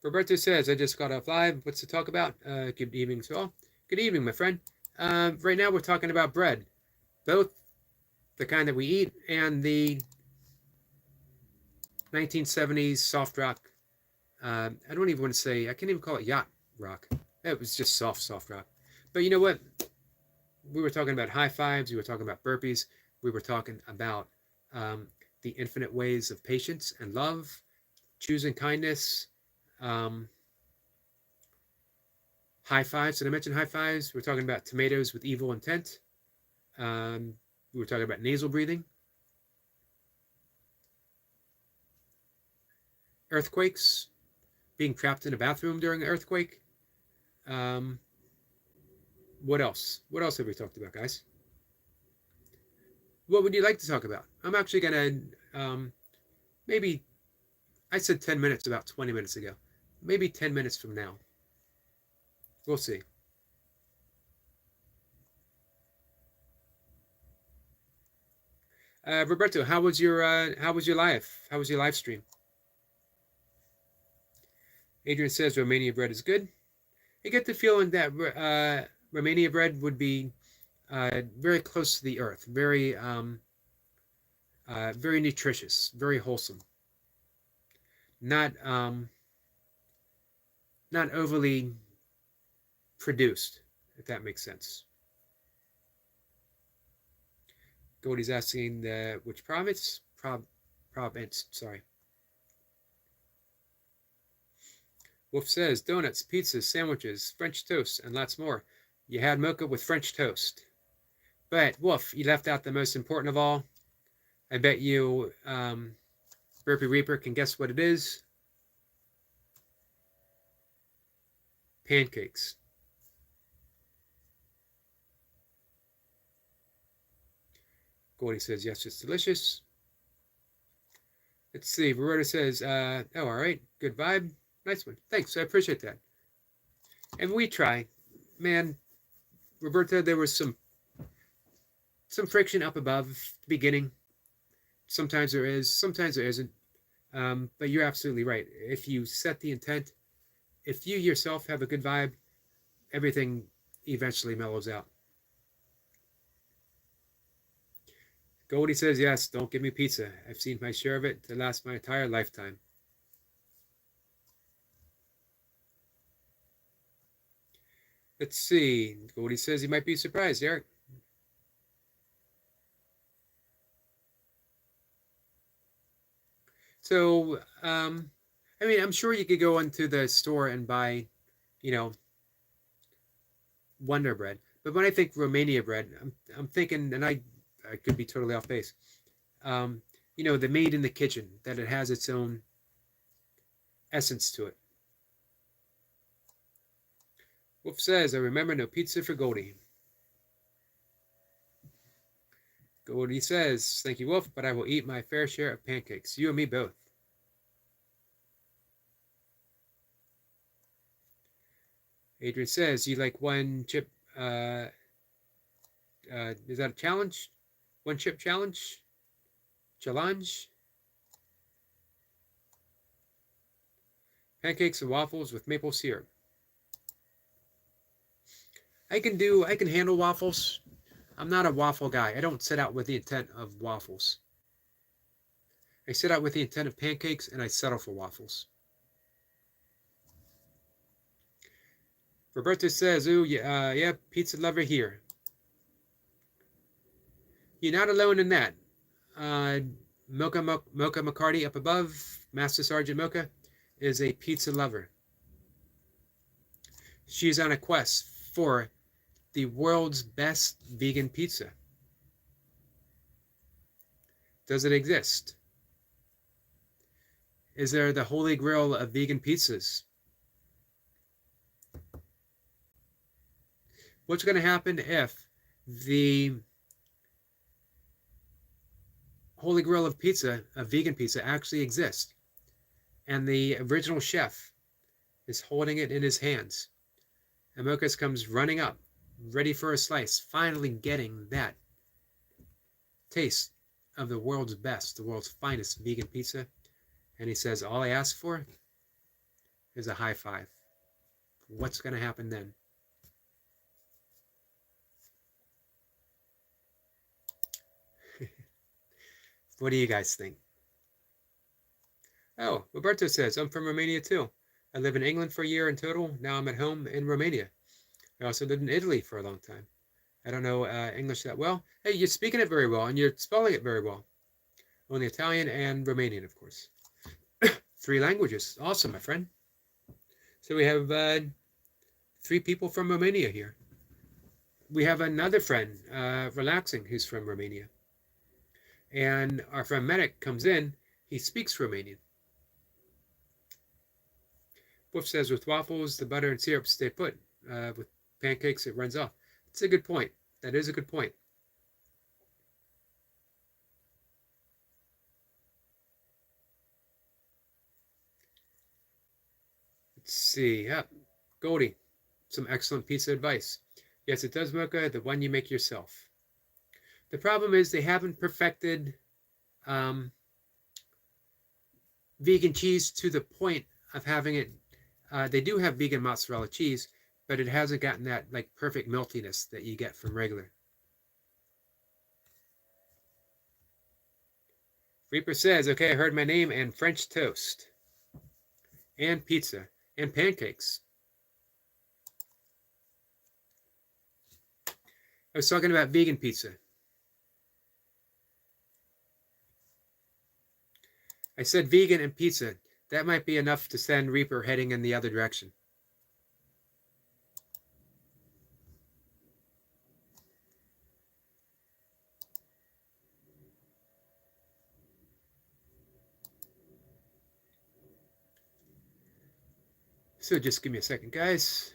Speaker 1: Roberto says, I just got off live. What's to talk about? Good evening to all. Good evening, my friend. Right now we're talking about bread. Both the kind that we eat and the 1970s soft rock. I don't even want to say, I can't even call it yacht rock. It was just soft rock. But you know what? We were talking about high fives. We were talking about burpees. We were talking about the infinite ways of patience and love, choosing kindness, high fives. Did I mention high fives? We're talking about tomatoes with evil intent. We were talking about nasal breathing. Earthquakes, being trapped in a bathroom during an earthquake. What else? What else have we talked about, guys? What would you like to talk about? I'm actually going to, maybe, I said 10 minutes about 20 minutes ago. Maybe 10 minutes from now. We'll see. Roberto, how was your live? How was your live stream? Adrian says Romania bread is good. I get the feeling that Romania bread would be very close to the earth, very very nutritious, very wholesome. Not not overly produced, if that makes sense. Goldie's asking which province? Province, sorry. Wolf says donuts, pizzas, sandwiches, French toast, and lots more. You had mocha with French toast. But Wolf, you left out the most important of all. I bet you Burpee Reaper can guess what it is. Pancakes. Goldie says, yes, it's delicious. Let's see. Verona says, oh, all right. Good vibe. Nice one. Thanks. I appreciate that. And we try. Man, Roberta, there was some friction up above the beginning. Sometimes there is. Sometimes there isn't. But you're absolutely right. If you set the intent, if you yourself have a good vibe, everything eventually mellows out. Goldie says, yes, don't give me pizza. I've seen my share of it to last my entire lifetime. Let's see. Goldie says he might be surprised, Eric. So, I mean, I'm sure you could go into the store and buy, you know, Wonder Bread. But when I think Romania bread, I'm thinking, and I could be totally off base. You know, the made in the kitchen, that it has its own essence to it. Wolf says, I remember no pizza for Goldie. Goldie says, thank you, Wolf, but I will eat my fair share of pancakes. You and me both. Adrian says, you like one chip, is that a challenge? One chip challenge? Challenge? Pancakes and waffles with maple syrup. I can handle waffles. I'm not a waffle guy. I don't set out with the intent of waffles. I set out with the intent of pancakes, and I settle for waffles. Roberto says, ooh, yeah, pizza lover here. You're not alone in that. Mocha McCarty up above, Master Sergeant Mocha, is a pizza lover. She's on a quest for the world's best vegan pizza. Does it exist? Is there the holy grail of vegan pizzas? What's going to happen if the holy grail of pizza, of vegan pizza, actually exists, and the original chef is holding it in his hands, and Mocha comes running up, ready for a slice, finally getting that taste of the world's best, the world's finest vegan pizza, and he says, all I ask for is a high five. What's going to happen then? What do you guys think? Oh, Roberto says, I'm from Romania too. I lived in England for a year in total. Now I'm at home in Romania. I also lived in Italy for a long time. I don't know English that well. Hey, you're speaking it very well, and you're spelling it very well. Only Italian and Romanian, of course. 3 languages. Awesome, my friend. So we have 3 people from Romania here. We have another friend, Relaxing, who's from Romania. And our friend Medic comes in. He speaks Romanian. Wolf says, with waffles, the butter and syrup stay put. With pancakes, it runs off. It's a good point. That is a good point. Let's see. Yeah, Goldie, some excellent pizza advice. Yes, it does, Mocha, the one you make yourself. The problem is they haven't perfected vegan cheese to the point of having it. They do have vegan mozzarella cheese, but it hasn't gotten that like perfect meltiness that you get from regular. Reaper says, okay, I heard my name and French toast and pizza and pancakes. I was talking about vegan pizza. I said vegan and pizza. That might be enough to send Reaper heading in the other direction. So just give me a second, guys.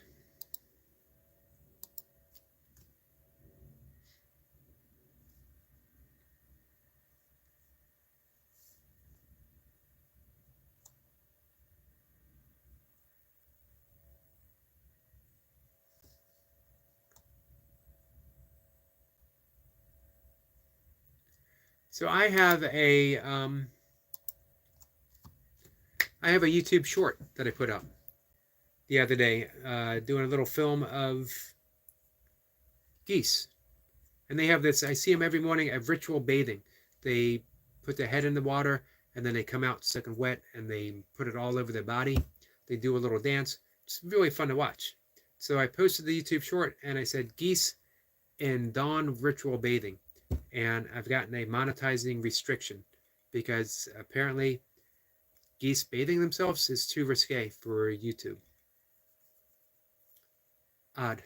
Speaker 1: So I have a YouTube short that I put up the other day, doing a little film of geese, and they have this. I see them every morning at ritual bathing. They put their head in the water, and then they come out soaking wet, and they put it all over their body. They do a little dance. It's really fun to watch. So I posted the YouTube short, and I said geese in dawn ritual bathing. And I've gotten a monetizing restriction because apparently geese bathing themselves is too risque for YouTube. Odd.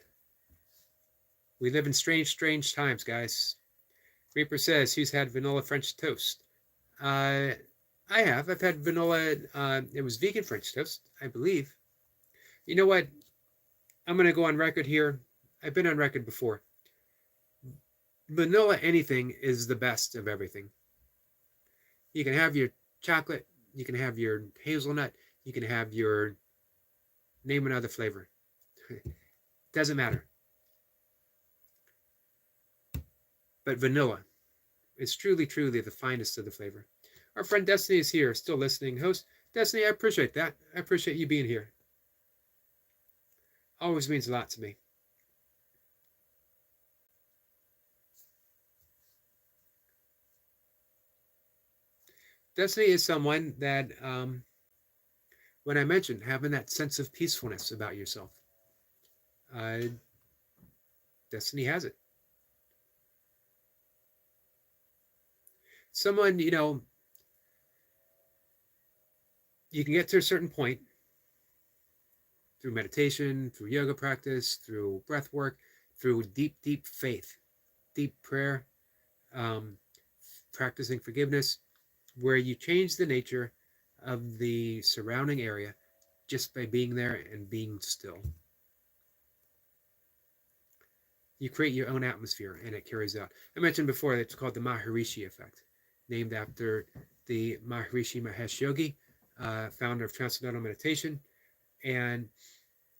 Speaker 1: We live in strange times, guys. Reaper says, who's had vanilla French toast? I have. I've had vanilla. It was vegan French toast, I believe. You know what? I'm going to go on record here. I've been on record before. Vanilla anything is the best of everything. You can have your chocolate, you can have your hazelnut, you can have your name another flavor. Doesn't matter. But vanilla is truly the finest of the flavor. Our friend Destiny is here, still listening. Host, Destiny, I appreciate that. I appreciate you being here. Always means a lot to me. Destiny is someone that, when I mentioned having that sense of peacefulness about yourself, uh, Destiny has it. Someone, you can get to a certain point through meditation, through yoga practice, through breath work, through deep, deep faith, deep prayer, um, practicing forgiveness, where you change the nature of the surrounding area just by being there and being still. You create your own atmosphere and it carries out. I mentioned before that it's called the Maharishi effect, named after the Maharishi Mahesh Yogi, founder of Transcendental Meditation. And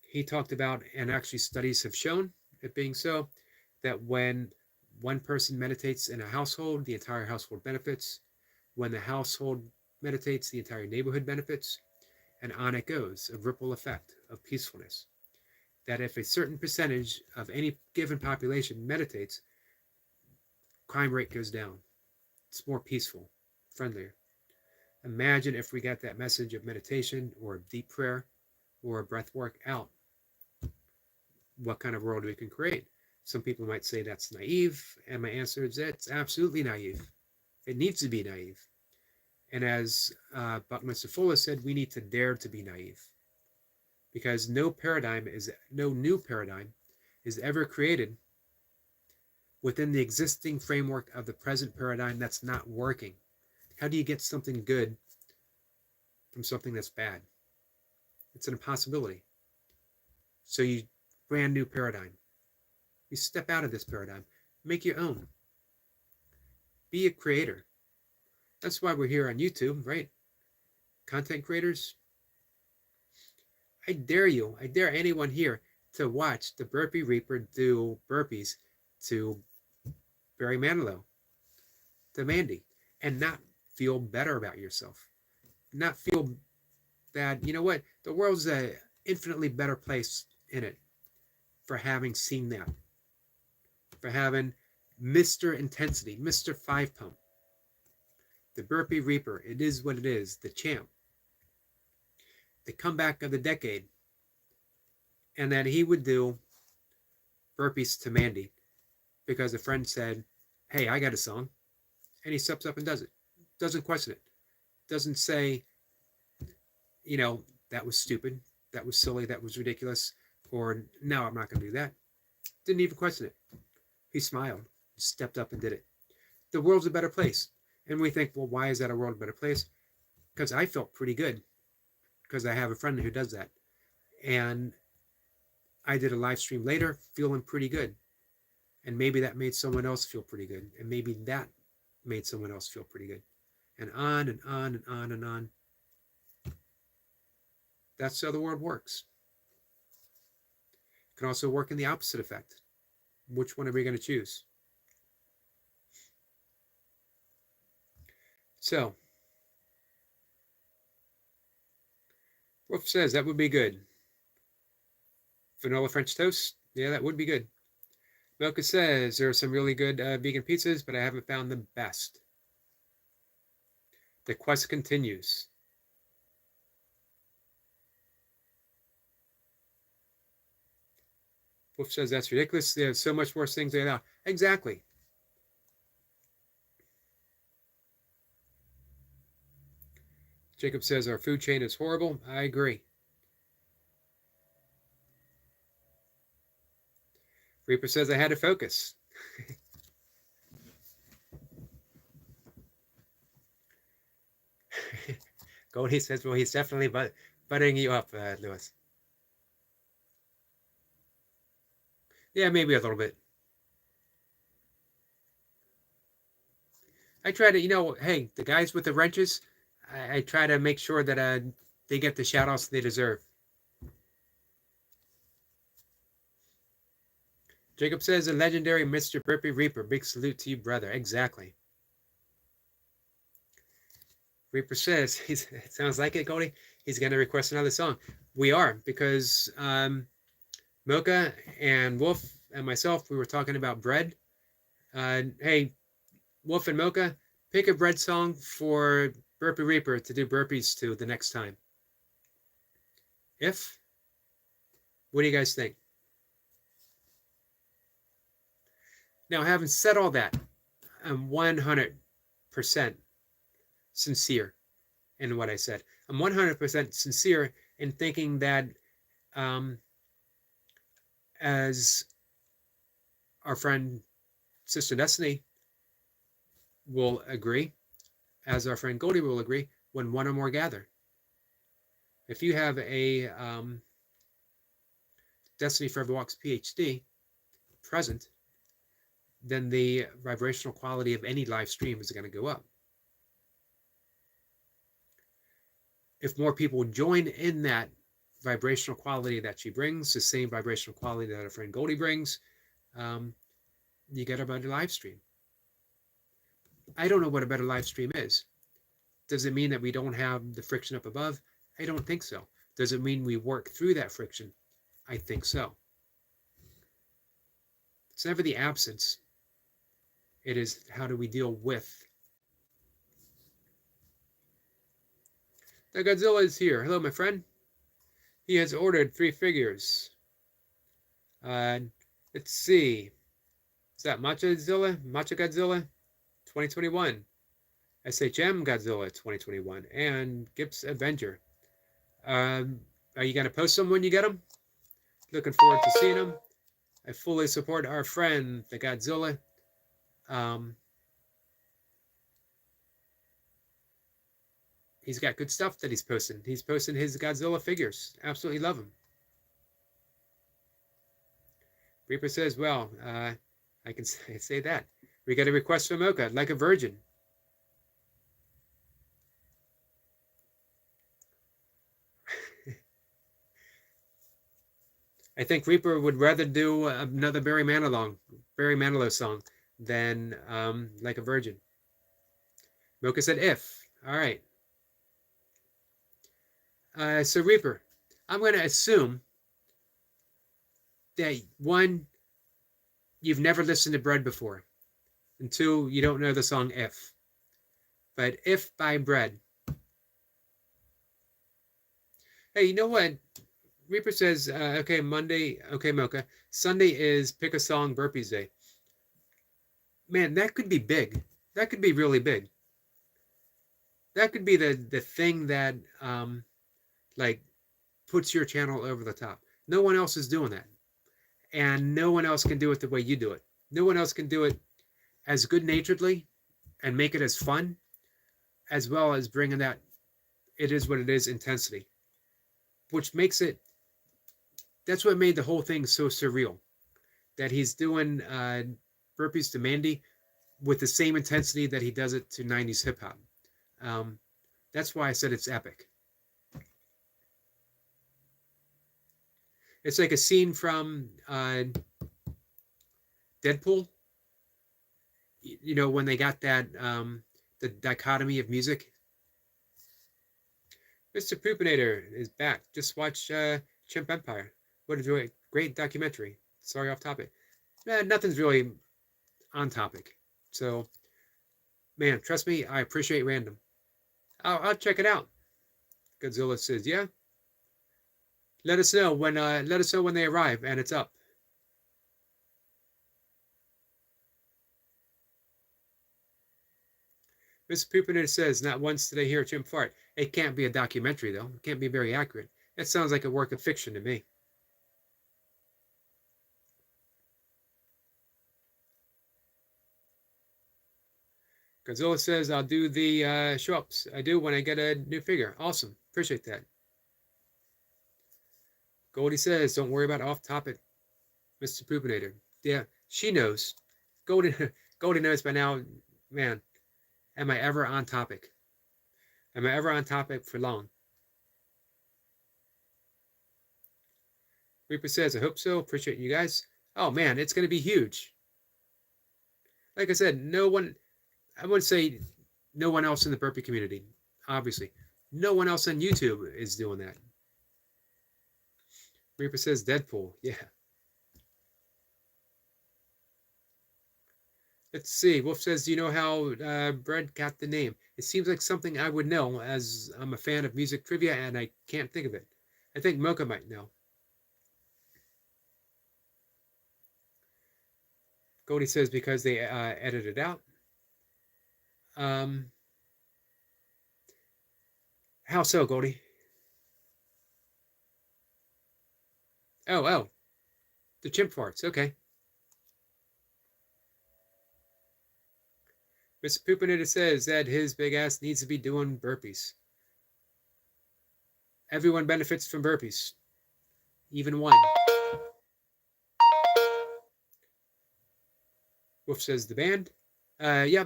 Speaker 1: he talked about, and actually studies have shown it being so, that when one person meditates in a household, the entire household benefits. When the household meditates, the entire neighborhood benefits. And on it goes, a ripple effect of peacefulness. That if a certain percentage of any given population meditates, crime rate goes down. It's more peaceful, friendlier. Imagine if we got that message of meditation or deep prayer or breath work out, what kind of world we can create. Some people might say that's naive, and my answer is it's absolutely naive. It needs to be naive. And as Buckminster Fuller said, we need to dare to be naive, because no new paradigm is ever created within the existing framework of the present paradigm that's not working. How do you get something good from something that's bad? It's an impossibility. So you brand new paradigm. You step out of this paradigm, make your own. Be a creator. That's why we're here on YouTube, right? Content creators. I dare anyone here to watch the Burpee Reaper do burpees to Barry Manilow, to Mandy, and not feel better about yourself. Not feel bad. You know what? The world's an infinitely better place in it for having seen that. For having Mr. Intensity, Mr. Five Pump, the Burpee Reaper, it is what it is, the champ, the comeback of the decade, and that he would do burpees to Mandy because a friend said, hey, I got a song, and he steps up and does it. Doesn't question it. Doesn't say, that was stupid, that was silly, that was ridiculous, or no, I'm not going to do that. Didn't even question it. He smiled, stepped up and did it. The world's a better place. And we think, well, why is that a world a better place? Because I felt pretty good, because I have a friend who does that. And I did a live stream later feeling pretty good. And maybe that made someone else feel pretty good. And maybe that made someone else feel pretty good. And on and on and on and on. That's how the world works. It can also work in the opposite effect. Which one are we going to choose? So, Wolf says that would be good. Vanilla French toast? Yeah, that would be good. Milka says there are some really good vegan pizzas, but I haven't found the best. The quest continues. Wolf says that's ridiculous. There's so much worse things than that. Exactly. Jacob says our food chain is horrible. I agree. Reaper says I had to focus. Goldie says, well, he's definitely buttering you up, Lewis. Yeah, maybe a little bit. I try to, hey, the guys with the wrenches, I try to make sure that they get the shout outs they deserve. Jacob says, a legendary Mr. Burpee Reaper. Big salute to you, brother. Exactly. Reaper says, it sounds like it, Goldie. He's going to request another song. We are, because Mocha and Wolf and myself, we were talking about bread. Hey, Wolf and Mocha, pick a bread song for Burpee Reaper to do burpees to the next time. What do you guys think? Now, having said all that, I'm 100% sincere in what I said. I'm 100% sincere in thinking that as our friend Sister Destiny will agree, as our friend Goldie will agree, when one or more gather. If you have a Destiny Forever Walks PhD present, then the vibrational quality of any live stream is going to go up. If more people join in that vibrational quality that she brings, the same vibrational quality that our friend Goldie brings, you get a better live stream. I don't know what a better live stream is. Does it mean that we don't have the friction up above? I don't think so. Does it mean we work through that friction? I think so. It's never the absence. It is how do we deal with. The Godzilla is here. Hello, my friend. He has ordered 3 figures. Let's see. Is that Macho Godzilla 2021? SHM Godzilla 2021 and Gibbs Avenger. Are you going to post them when you get them? Looking forward to seeing them. I fully support our friend, the Godzilla. He's got good stuff that he's posting. He's posting his Godzilla figures. Absolutely love him. Reaper says, well, I can say that. We got a request from Mocha, like a virgin. I think Reaper would rather do another Barry Manilow song than like a virgin. Mocha said if. All right. So Reaper, I'm going to assume that 1, you've never listened to Bread before, and 2, you don't know the song If. But If by Bread. Hey, you know what? Reaper says, okay, Monday, okay, Mocha. Sunday is Pick a Song Burpees Day. Man, that could be big. That could be really big. That could be the thing that like puts your channel over the top. No one else is doing that. And no one else can do it the way you do it. No one else can do it as good-naturedly and make it as fun, as well as bringing that it is what it is intensity, which makes it, that's what made the whole thing so surreal, that he's doing burpees to Mandy with the same intensity that he does it to 90s hip-hop. That's why I said it's epic. It's like a scene from Deadpool. You know, when they got that, the dichotomy of music. Mr. Poopinator is back. Just watch Chimp Empire. What a great documentary. Sorry, off topic. Nothing's really on topic. So, man, trust me, I appreciate random. I'll check it out. Godzilla says, yeah. Let us know when they arrive and it's up. Mr. Poopinator says, not once did I hear a chimp fart. It can't be a documentary, though. It can't be very accurate. That sounds like a work of fiction to me. Godzilla says, I'll do the show-ups. I do when I get a new figure. Awesome. Appreciate that. Goldie says, don't worry about off-topic, Mr. Poopinator. Yeah, she knows. Goldie knows by now, man, am I ever on topic? Am I ever on topic for long? Reaper says, I hope so. Appreciate you guys. Oh, man, it's going to be huge. Like I said, I wouldn't say no one else in the burpee community. obviously. No one else on YouTube is doing that. Reaper says Deadpool. Yeah. Let's see. Wolf says, do you know how Brett got the name? It seems like something I would know, as I'm a fan of music trivia and I can't think of it. I think Mocha might know. Goldie says because they edited out. How so, Goldie? Oh. The chimp farts. Okay. Mr. Poopinator says that his big ass needs to be doing burpees. Everyone benefits from burpees. Even one. Wolf says the band. Yeah,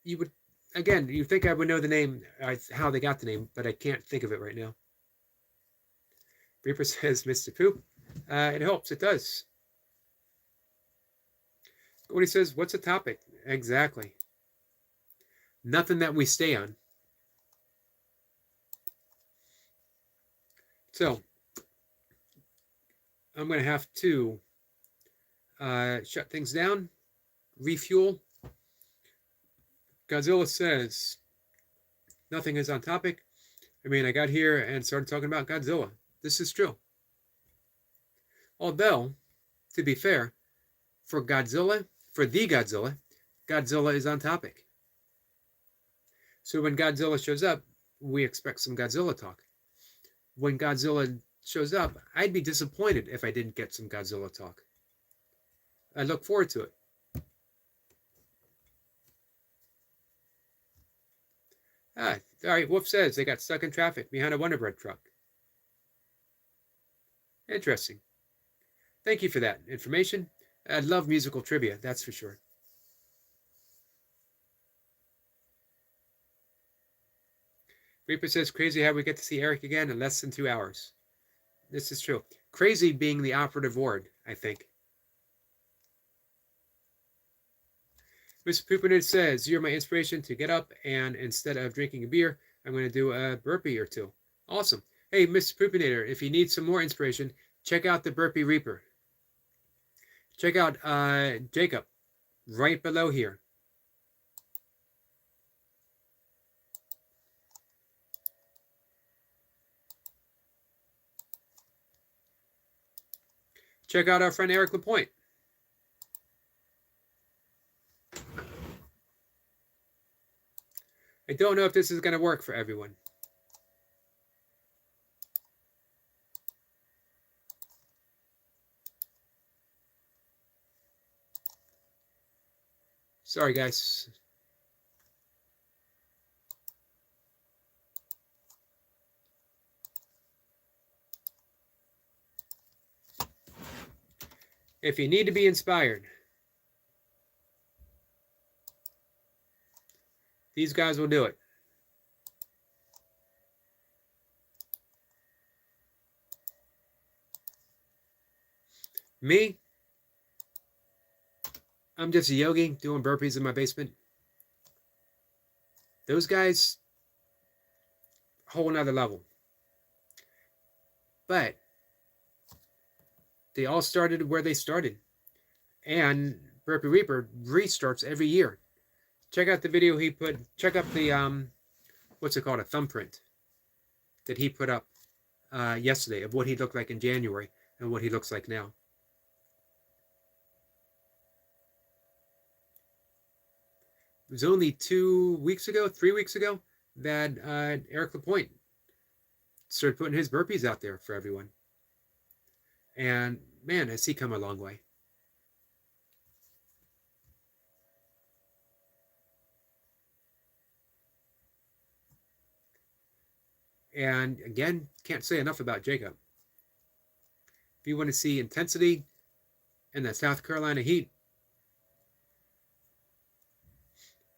Speaker 1: you would. Again, you think I would know the name, how they got the name, but I can't think of it right now. Reaper says Mr. Poop. It helps. It does. What he says, what's a topic? Exactly. Nothing that we stay on. So, I'm going to have to shut things down, refuel. Godzilla says, nothing is on topic. I mean, I got here and started talking about Godzilla. This is true. Although, to be fair, for the Godzilla, Godzilla is on topic. So when Godzilla shows up, we expect some Godzilla talk. When Godzilla shows up, I'd be disappointed if I didn't get some Godzilla talk. I look forward to it. All right, Wolf says they got stuck in traffic behind a Wonder Bread truck. Interesting. Thank you for that information. I love musical trivia, that's for sure. Reaper says, crazy how we get to see Eric again in less than 2 hours. This is true. Crazy being the operative word, I think. Mr. Poopinator says, you're my inspiration to get up, and instead of drinking a beer, I'm going to do a burpee or two. Awesome. Hey, Mr. Poopinator, if you need some more inspiration, check out the Burpee Reaper. Check out Jacob right below here. Check out our friend Eric LaPointe. I don't know if this is going to work for everyone. Sorry, guys. If you need to be inspired, these guys will do it. Me, I'm just a yogi doing burpees in my basement. Those guys, whole nother level. But they all started where they started. And Burpee Reaper restarts every year. Check out the video he put, check out the, what's it called, a thumbprint that he put up yesterday of what he looked like in January and what he looks like now. It was only 3 weeks ago, that Eric LaPointe started putting his burpees out there for everyone. And man, has he come a long way. And again, can't say enough about Jacob. If you want to see intensity in the South Carolina heat,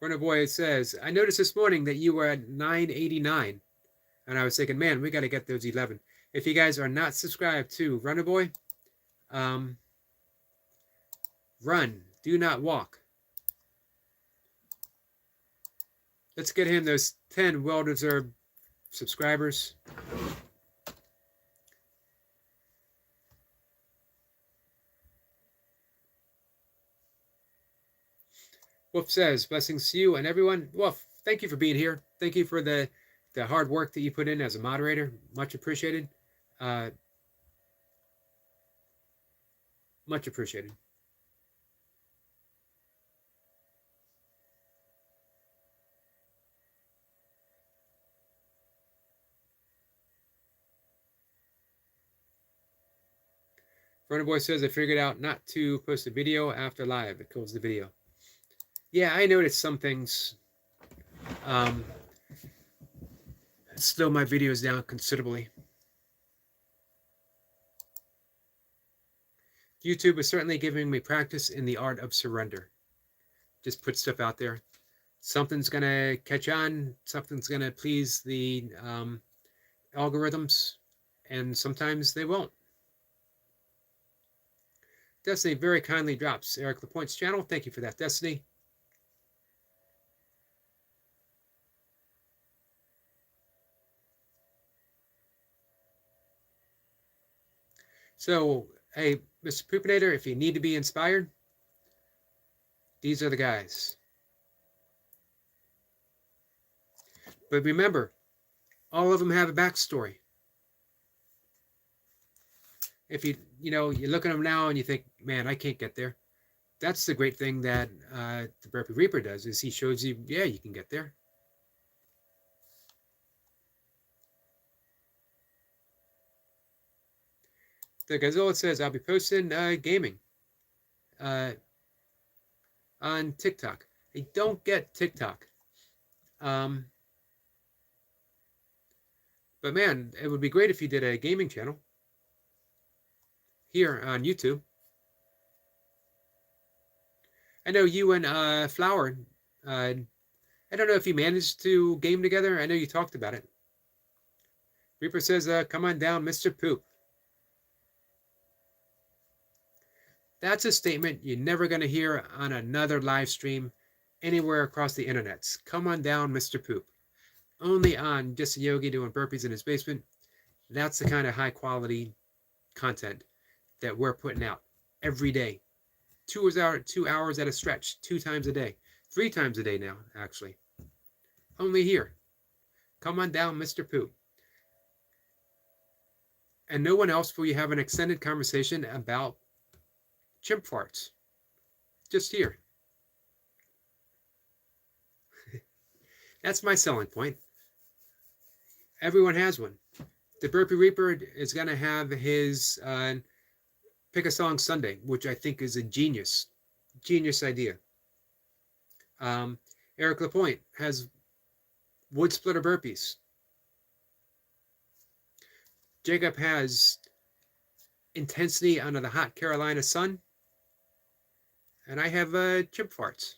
Speaker 1: Runner Boy says, I noticed this morning that you were at 989. And I was thinking, man, we got to get those 11. If you guys are not subscribed to Runner Boy, run, do not walk. Let's get him those 10 well-deserved subscribers. Wolf says, blessings to you and everyone. Wolf, thank you for being here. Thank you for the hard work that you put in as a moderator. Much appreciated. Much appreciated. Vernon Boy says, I figured out not to post a video after live. It kills the video. Yeah, I noticed some things slow my videos down considerably. YouTube is certainly giving me practice in the art of surrender. Just put stuff out there. Something's going to catch on. Something's going to please the algorithms. And sometimes they won't. Destiny very kindly drops Eric Lapointe's channel. Thank you for that, Destiny. So, hey, Mr. Poopinator, if you need to be inspired, these are the guys. But remember, all of them have a backstory. If you look at them now and you think, man, I can't get there. That's the great thing that the Burpee Reaper does, is he shows you, yeah, you can get there. The Gazzola says, I'll be posting gaming on TikTok. I don't get TikTok. But man, it would be great if you did a gaming channel here on YouTube. I know you and Flower, I don't know if you managed to game together. I know you talked about it. Reaper says, come on down, Mr. Poop. That's a statement you're never going to hear on another live stream anywhere across the internets. Come on down, Mr. Poop. Only on Just a Yogi doing burpees in his basement. That's the kind of high quality content that we're putting out every day. 2 hours at a stretch, 2 times a day. 3 times a day now, actually. Only here. Come on down, Mr. Poop. And no one else will you have an extended conversation about chimp farts. Just here. That's my selling point. Everyone has one. The Burpee Reaper is going to have his Pick a Song Sunday, which I think is a genius idea. Eric Lapointe has Wood Splitter Burpees. Jacob has Intensity Under the Hot Carolina Sun. And I have chimp farts.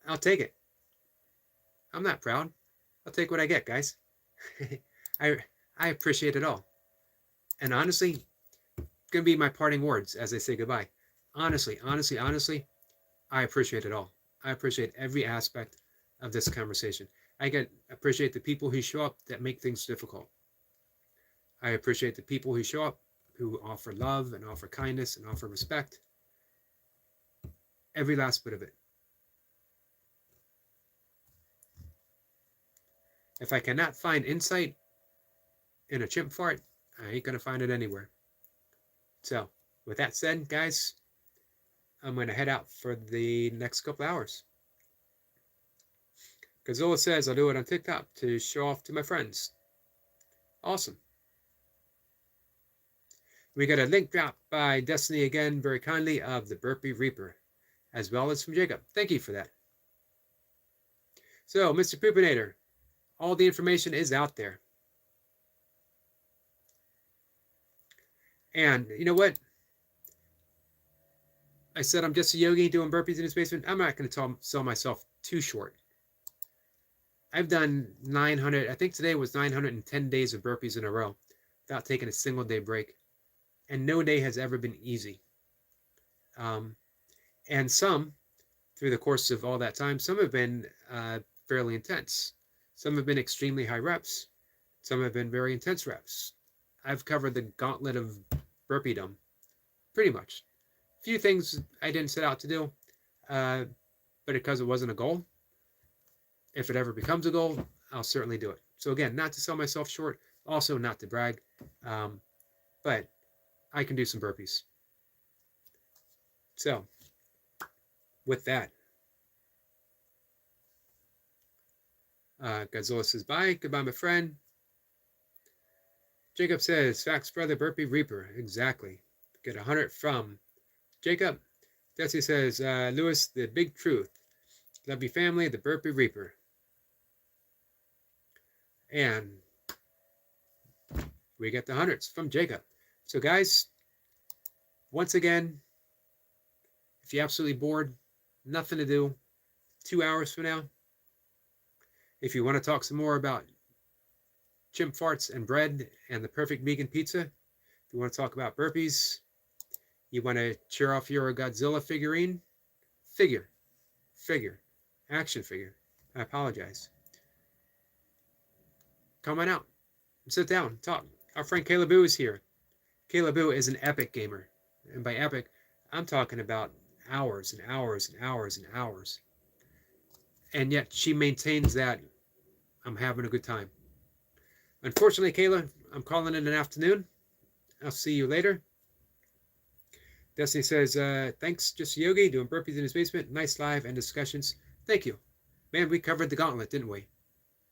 Speaker 1: I'll take it. I'm not proud. I'll take what I get, guys. I appreciate it all. And honestly, it's going to be my parting words as I say goodbye. Honestly, I appreciate it all. I appreciate every aspect of this conversation. I appreciate the people who show up that make things difficult. I appreciate the people who show up, who offer love and offer kindness and offer respect. Every last bit of it. If I cannot find insight in a chimp fart, I ain't going to find it anywhere. So, with that said, guys, I'm going to head out for the next couple hours. Gazzola says I'll do it on TikTok to show off to my friends. Awesome. We got a link drop by Destiny again, very kindly, of the Burpee Reaper, as well as from Jacob. Thank you for that. So, Mr. Poopinator, all the information is out there. And you know what? I said I'm just a yogi doing burpees in his basement. I'm not going to sell myself too short. I've done 900, I think today was 910 days of burpees in a row without taking a single day break. And no day has ever been easy. And some through the course of all that time. Some have been fairly intense. Some have been extremely high reps. Some have been very intense reps. I've covered the gauntlet of burpeedom, pretty much. A few things I didn't set out to do, but because it wasn't a goal. If it ever becomes a goal, I'll certainly do it. So again, not to sell myself short, also not to brag, but I can do some burpees. So with that, Godzilla says bye. Goodbye, my friend. Jacob says, facts, brother, burpee reaper. Exactly. Get 100 from Jacob. Jesse says, Lewis, the big truth. Love you, family, the burpee reaper. And we get the hundreds from Jacob. So guys, once again, if you're absolutely bored, nothing to do, 2 hours from now, if you want to talk some more about chimp farts and bread and the perfect vegan pizza, if you want to talk about burpees, you want to cheer off your Godzilla action figure, I apologize. Come on out, sit down, talk. Our friend Caleb Boo is here. Caleb Boo is an epic gamer. And by epic, I'm talking about hours and hours and hours and hours. And yet she maintains that I'm having a good time. Unfortunately, Kayla, I'm calling in an afternoon. I'll see you later. Destiny says, thanks, just Yogi, doing burpees in his basement. Nice live and discussions. Thank you. Man, we covered the gauntlet, didn't we?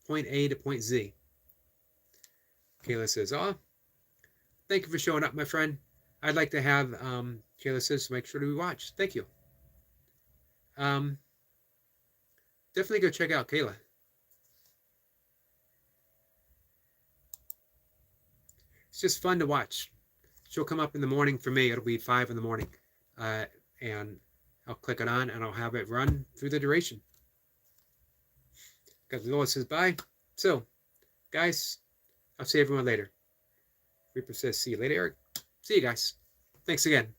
Speaker 1: Point A to point Z. Kayla says, thank you for showing up, my friend. I'd like to have, Kayla says, make sure to watch. Thank you. Definitely go check out Kayla. It's just fun to watch. She'll come up in the morning for me. It'll be 5 in the morning. And I'll click it on and I'll have it run through the duration. Godzilla says bye. So, guys, I'll see everyone later. Reaper says, see you later, Eric. See you guys. Thanks again.